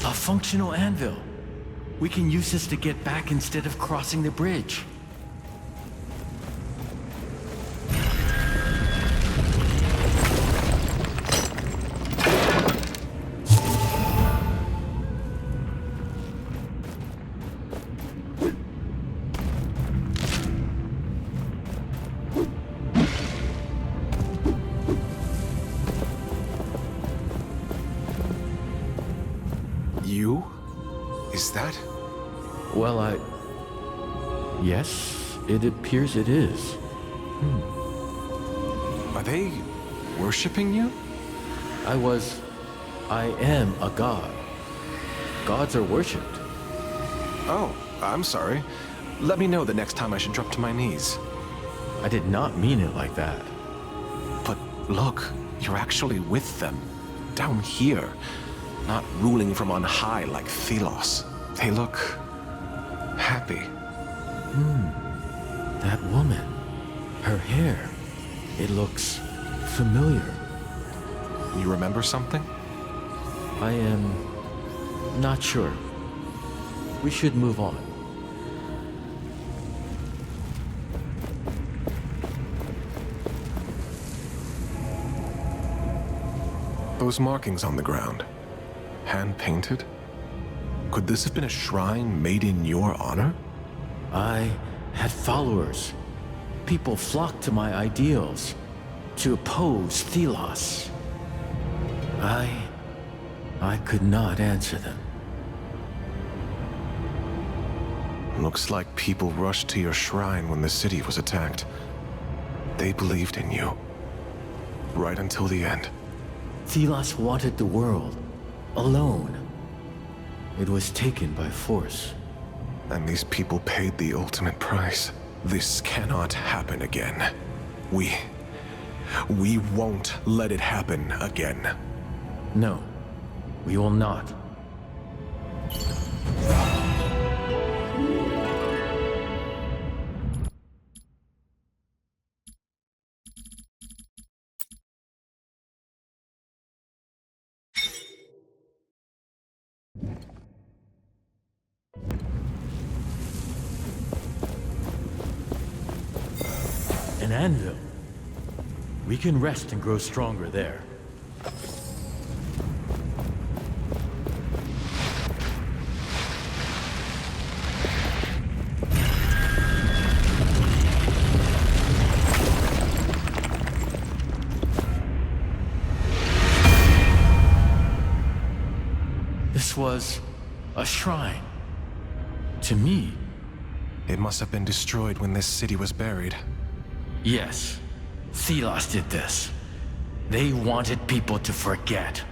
A functional anvil. We can use this to get back instead of crossing the bridge. You? Is that? Well, yes, it appears it is. Are they worshipping you? I am a god. Gods are worshipped. Oh, I'm sorry. Let me know the next time I should drop to my knees. I did not mean it like that. But look, you're actually with them. Down here. Not ruling from on high like Thelos. They look happy. That woman. Her hair. It looks familiar. You remember something? I am not sure. We should move on. Those markings on the ground. Hand-painted? Could this have been a shrine made in your honor? I had followers. People flocked to my ideals, to oppose Thelos. I could not answer them. Looks like people rushed to your shrine when the city was attacked. They believed in you. Right until the end. Thelos wanted the world, alone. It was taken by force. And these people paid the ultimate price. This cannot happen again. We won't let it happen again. No, we will not. An anvil. We can rest and grow stronger there. This was a shrine. To me. It must have been destroyed when this city was buried. Yes. Thelos did this. They wanted people to forget.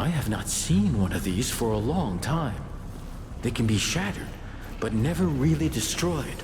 I have not seen one of these for a long time. They can be shattered, but never really destroyed.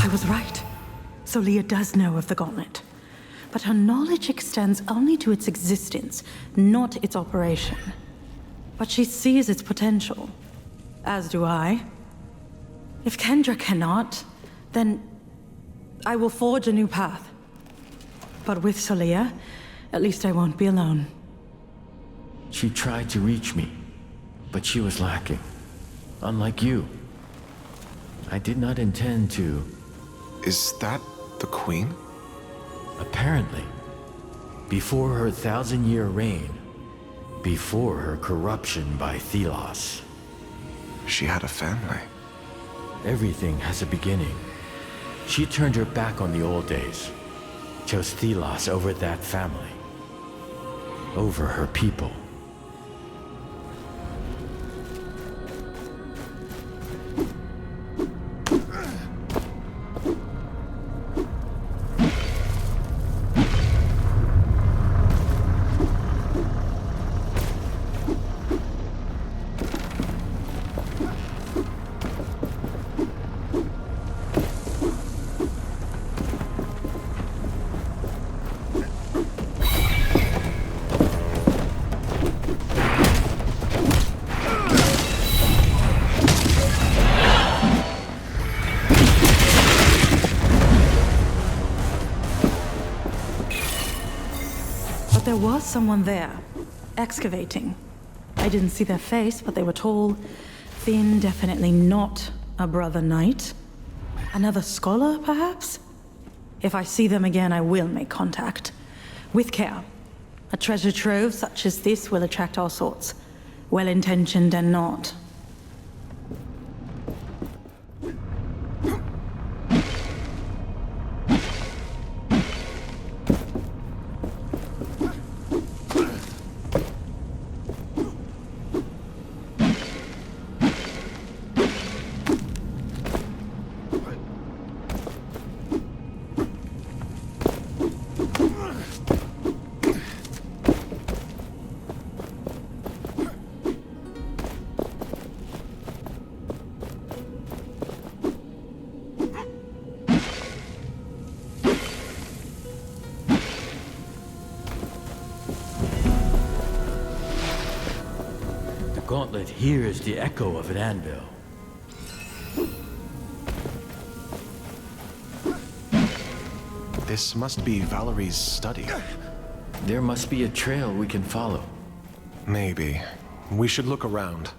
I was right. Solia does know of the gauntlet. But her knowledge extends only to its existence, not its operation. But she sees its potential. As do I. If Kendra cannot, then I will forge a new path. But with Solia, at least I won't be alone. She tried to reach me, but she was lacking. Unlike you. I did not intend to... Is that the Queen? Apparently. Before her 1,000-year reign. Before her corruption by Thelos. She had a family. Everything has a beginning. She turned her back on the old days. Chose Thelos over that family. Over her people. But there was someone there, excavating. I didn't see their face, but they were tall, thin, definitely not a brother knight. Another scholar, perhaps? If I see them again, I will make contact. With care. A treasure trove such as this will attract all sorts, well-intentioned and not. The gauntlet hears the echo of an anvil. This must be Valerie's study. There must be a trail we can follow. Maybe. We should look around.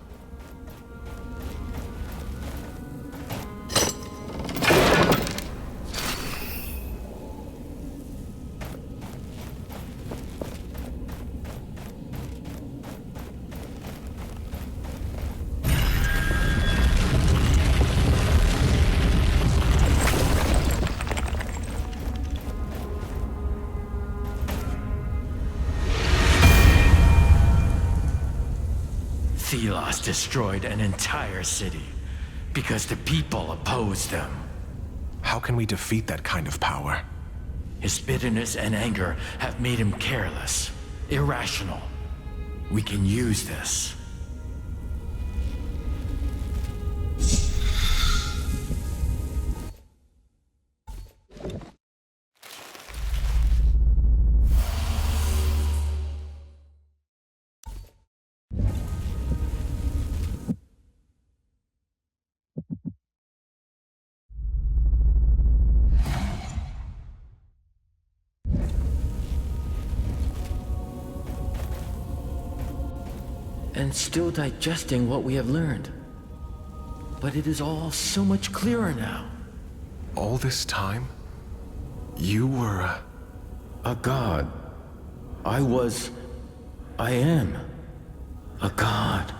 Thelos destroyed an entire city because the people opposed them. How can we defeat that kind of power? His bitterness and anger have made him careless, irrational. We can use this. and still digesting what we have learned. But it is all so much clearer now. All this time, you were a god. I am a god.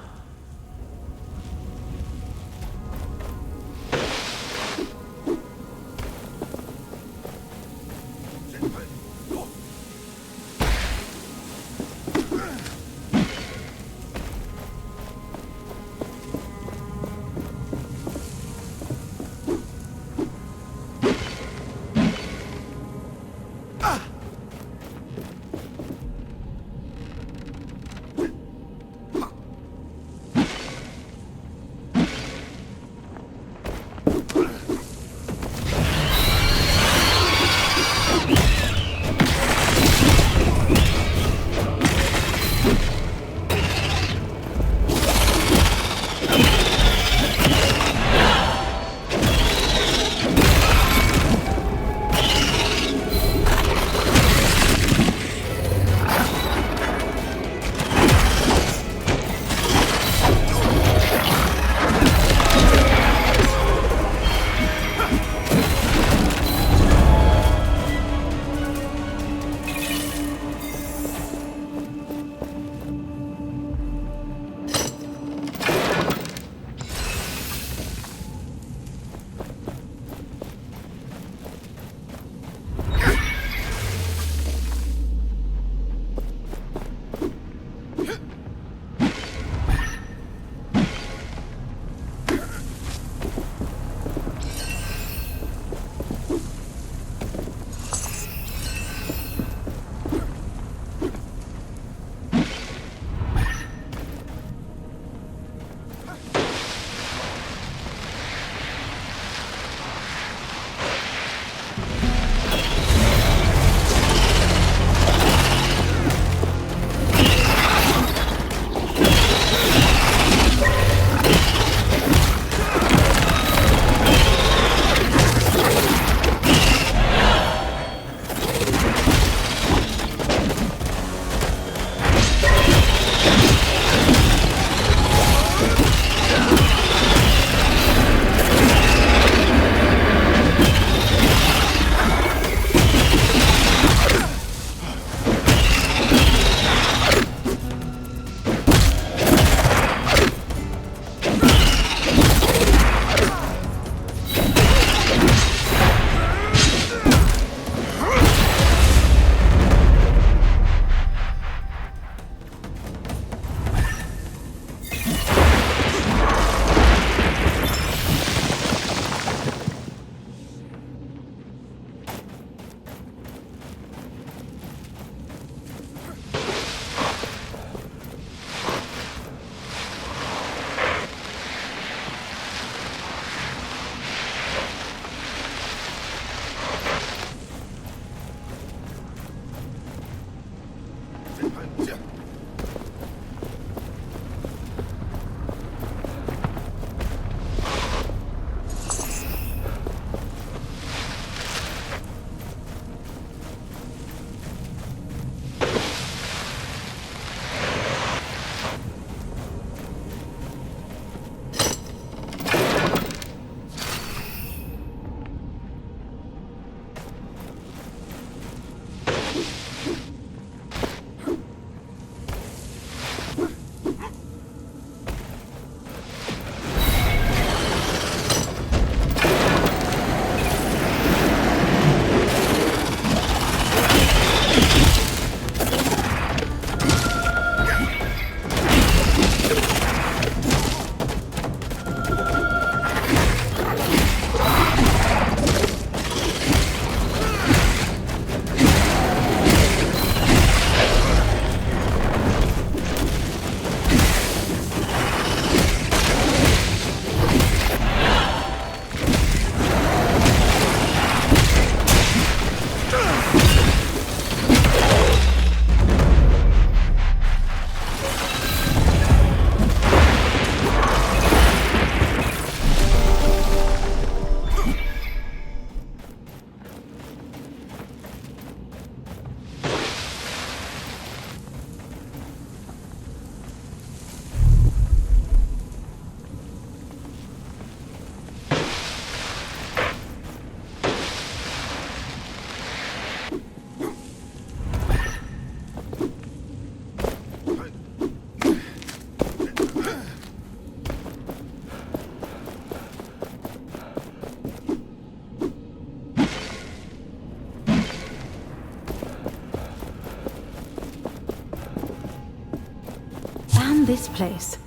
found this place.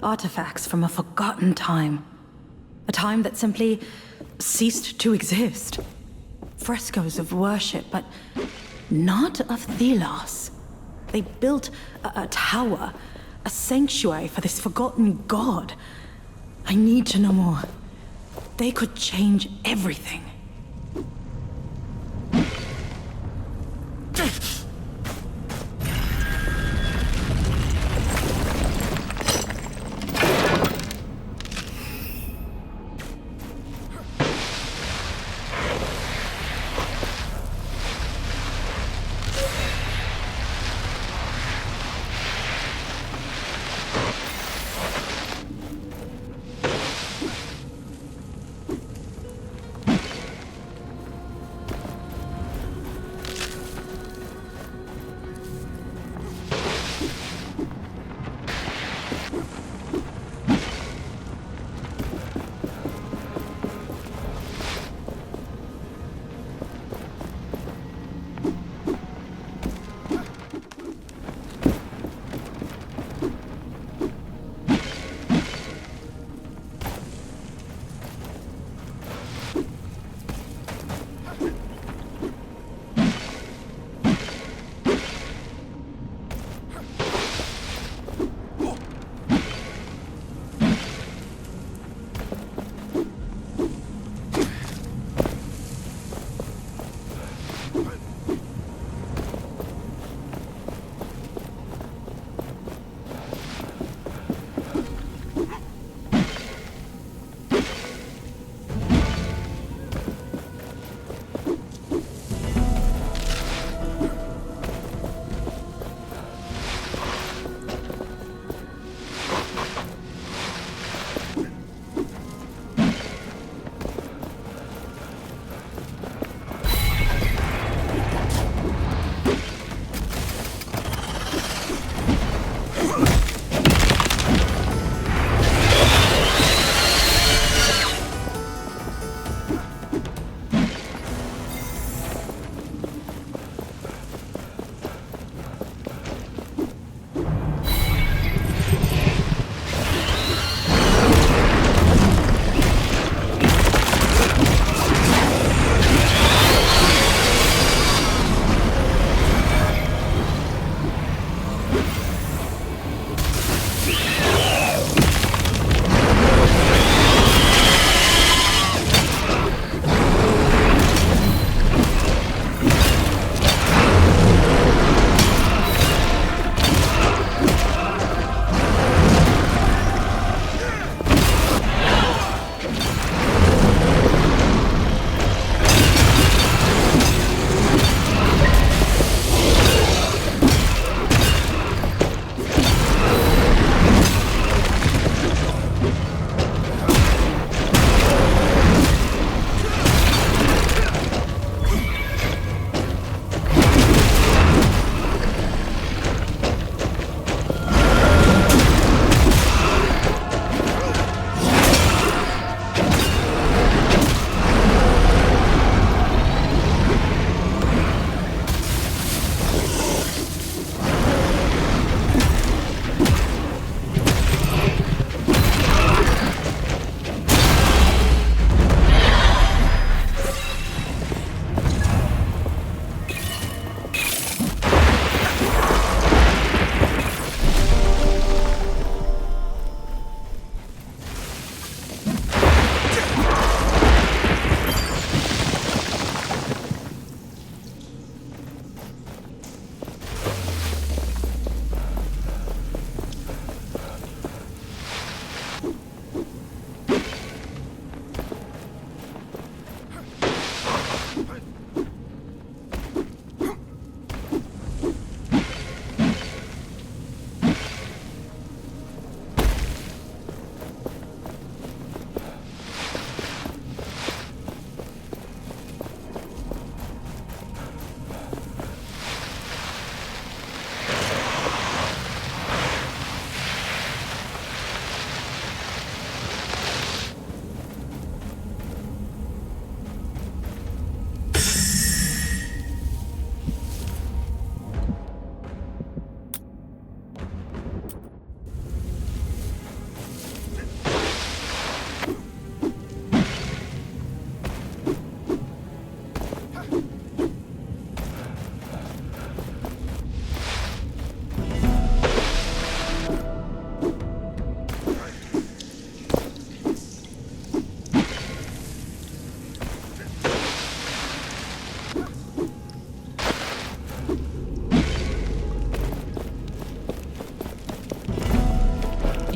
Artifacts from a forgotten time. A time that simply ceased to exist. Frescoes of worship, but not of Thelos. They built a tower, a sanctuary for this forgotten god. I need to know more. They could change everything.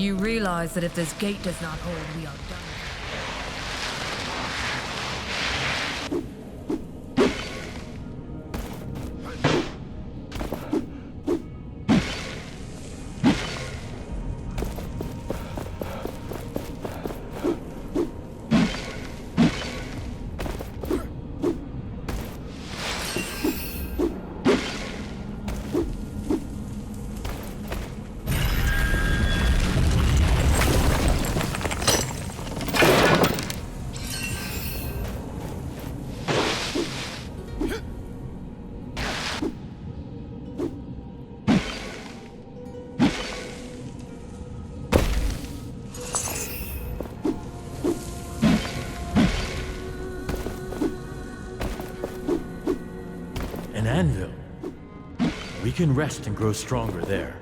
You realize that if this gate does not hold, we are done. An anvil. We can rest and grow stronger there.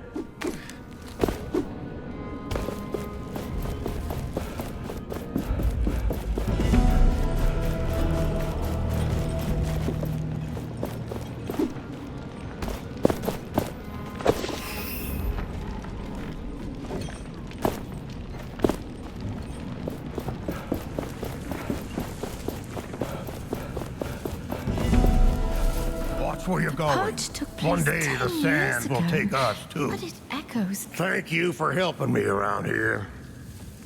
Where you're going. Purge took place One day 10 the years sand will ago. take us too. But it echoes. Thank you for helping me around here.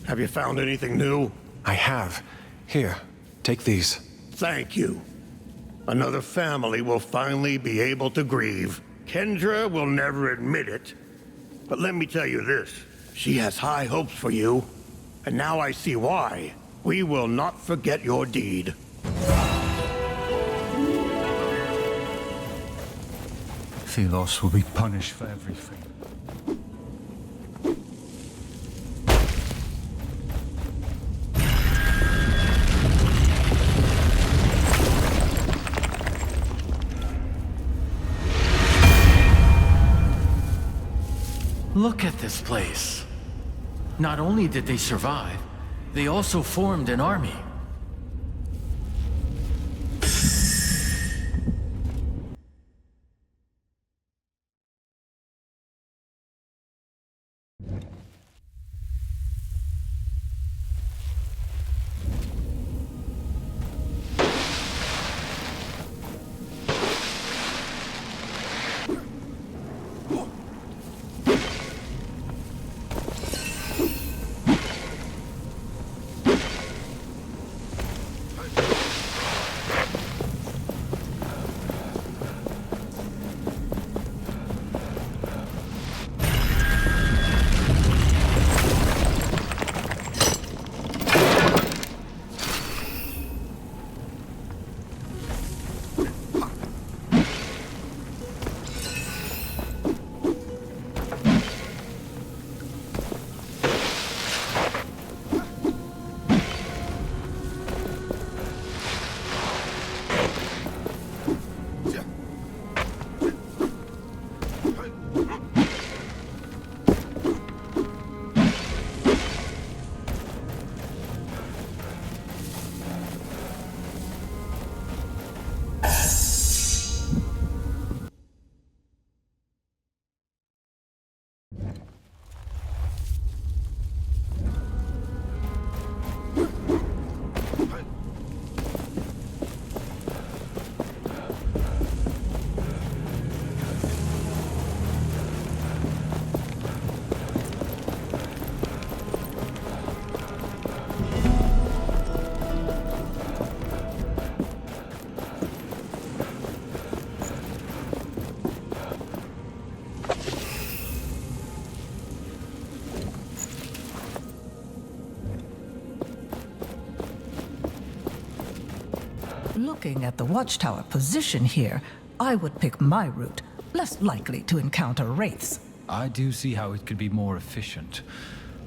Have you found anything new? I have. Here, take these. Thank you. Another family will finally be able to grieve. Kendra will never admit it, but let me tell you this. She has high hopes for you, and now I see why. We will not forget your deed. Thelos will be punished for everything. Look at this place. Not only did they survive, they also formed an army. Looking at the watchtower position here, I would pick my route, less likely to encounter wraiths. I do see how it could be more efficient.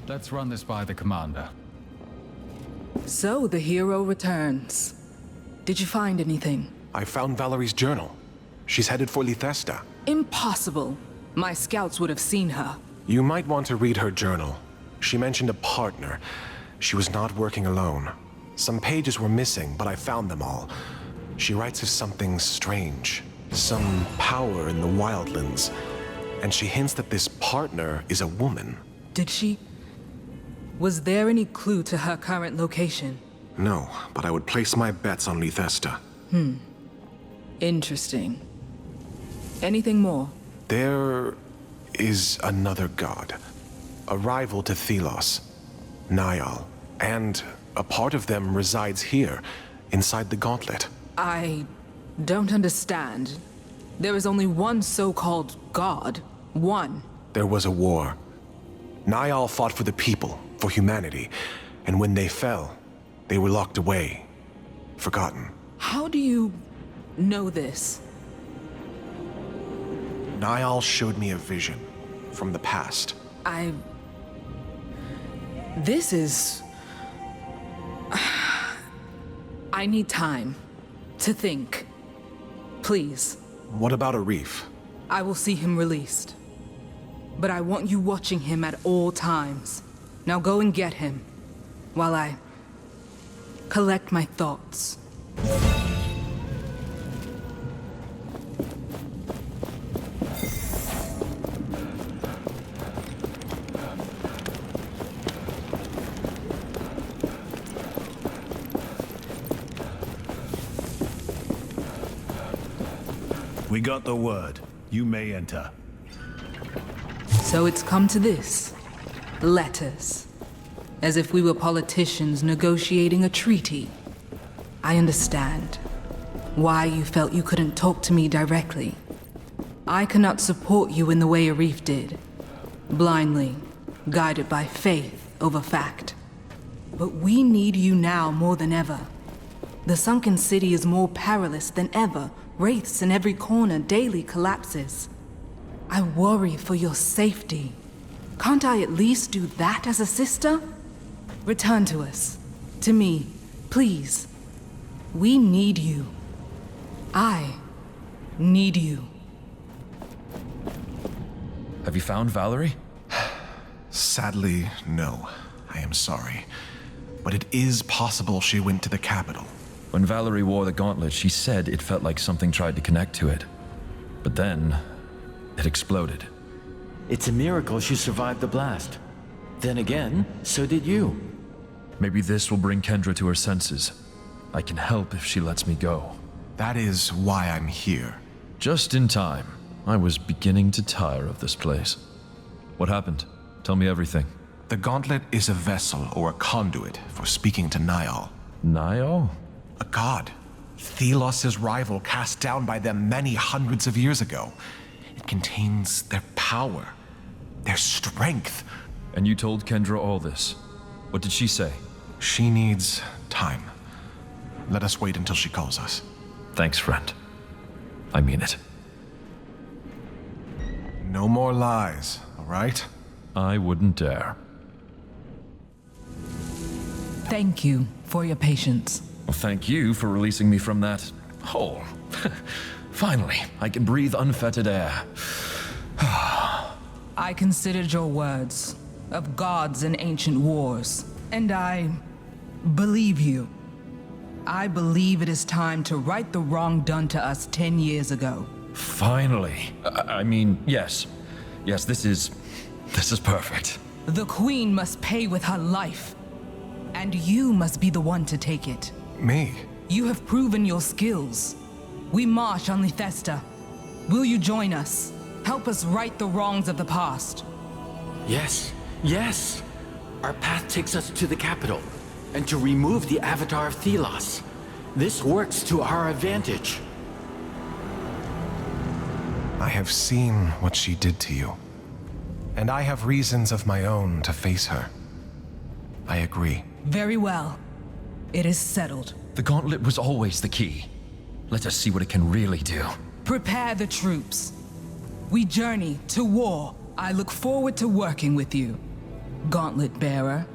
Let's run this by the commander. So the hero returns. Did you find anything? I found Valerie's journal. She's headed for Lythesta. Impossible. My scouts would have seen her. You might want to read her journal. She mentioned a partner. She was not working alone. Some pages were missing, but I found them all. She writes of something strange, some power in the wildlands, and she hints that this partner is a woman. Did she Was there any clue to her current location? No, but I would place my bets on Lethesta. Interesting. Anything more? There is another god. A rival to Thelos. Niall. And a part of them resides here, inside the gauntlet. I don't understand. There is only one so-called god. One. There was a war. Niall fought for the people, for humanity. And when they fell, they were locked away. Forgotten. How do you know this? Niall showed me a vision from the past. This is... I need time to think. Please. What about Arif? I will see him released. But I want you watching him at all times. Now go and get him, while I collect my thoughts. We got the word. You may enter. So it's come to this. Letters. As if we were politicians negotiating a treaty. I understand why you felt you couldn't talk to me directly. I cannot support you in the way Arif did. Blindly, guided by faith over fact. But we need you now more than ever. The sunken city is more perilous than ever. Wraiths in every corner daily collapses. I worry for your safety. Can't I at least do that as a sister? Return to us. To me, please. We need you. I need you. Have you found Valerie? Sadly, no. I am sorry. But it is possible she went to the capital. When Valerie wore the gauntlet, she said it felt like something tried to connect to it. But then, it exploded. It's a miracle she survived the blast. Then again, so did you. Maybe this will bring Kendra to her senses. I can help if she lets me go. That is why I'm here. Just in time. I was beginning to tire of this place. What happened? Tell me everything. The gauntlet is a vessel or a conduit for speaking to Niall. Niall? A god. Thelos' rival cast down by them many hundreds of years ago. It contains their power, their strength. And you told Kendra all this. What did she say? She needs time. Let us wait until she calls us. Thanks, friend. I mean it. No more lies, all right? I wouldn't dare. Thank you for your patience. Well, thank you for releasing me from that hole. Finally, I can breathe unfettered air. I considered your words of gods and ancient wars, and I believe you. I believe it is time to right the wrong done to us 10 years ago. Finally. I mean, yes. Yes, this is perfect. The Queen must pay with her life, and you must be the one to take it. Me? You have proven your skills. We march on Lethesta. Will you join us? Help us right the wrongs of the past. Yes, yes. Our path takes us to the capital, and to remove the avatar of Thelos. This works to our advantage. I have seen what she did to you. And I have reasons of my own to face her. I agree. Very well. It is settled. The gauntlet was always the key. Let us see what it can really do. Prepare the troops. We journey to war. I look forward to working with you, Gauntlet Bearer.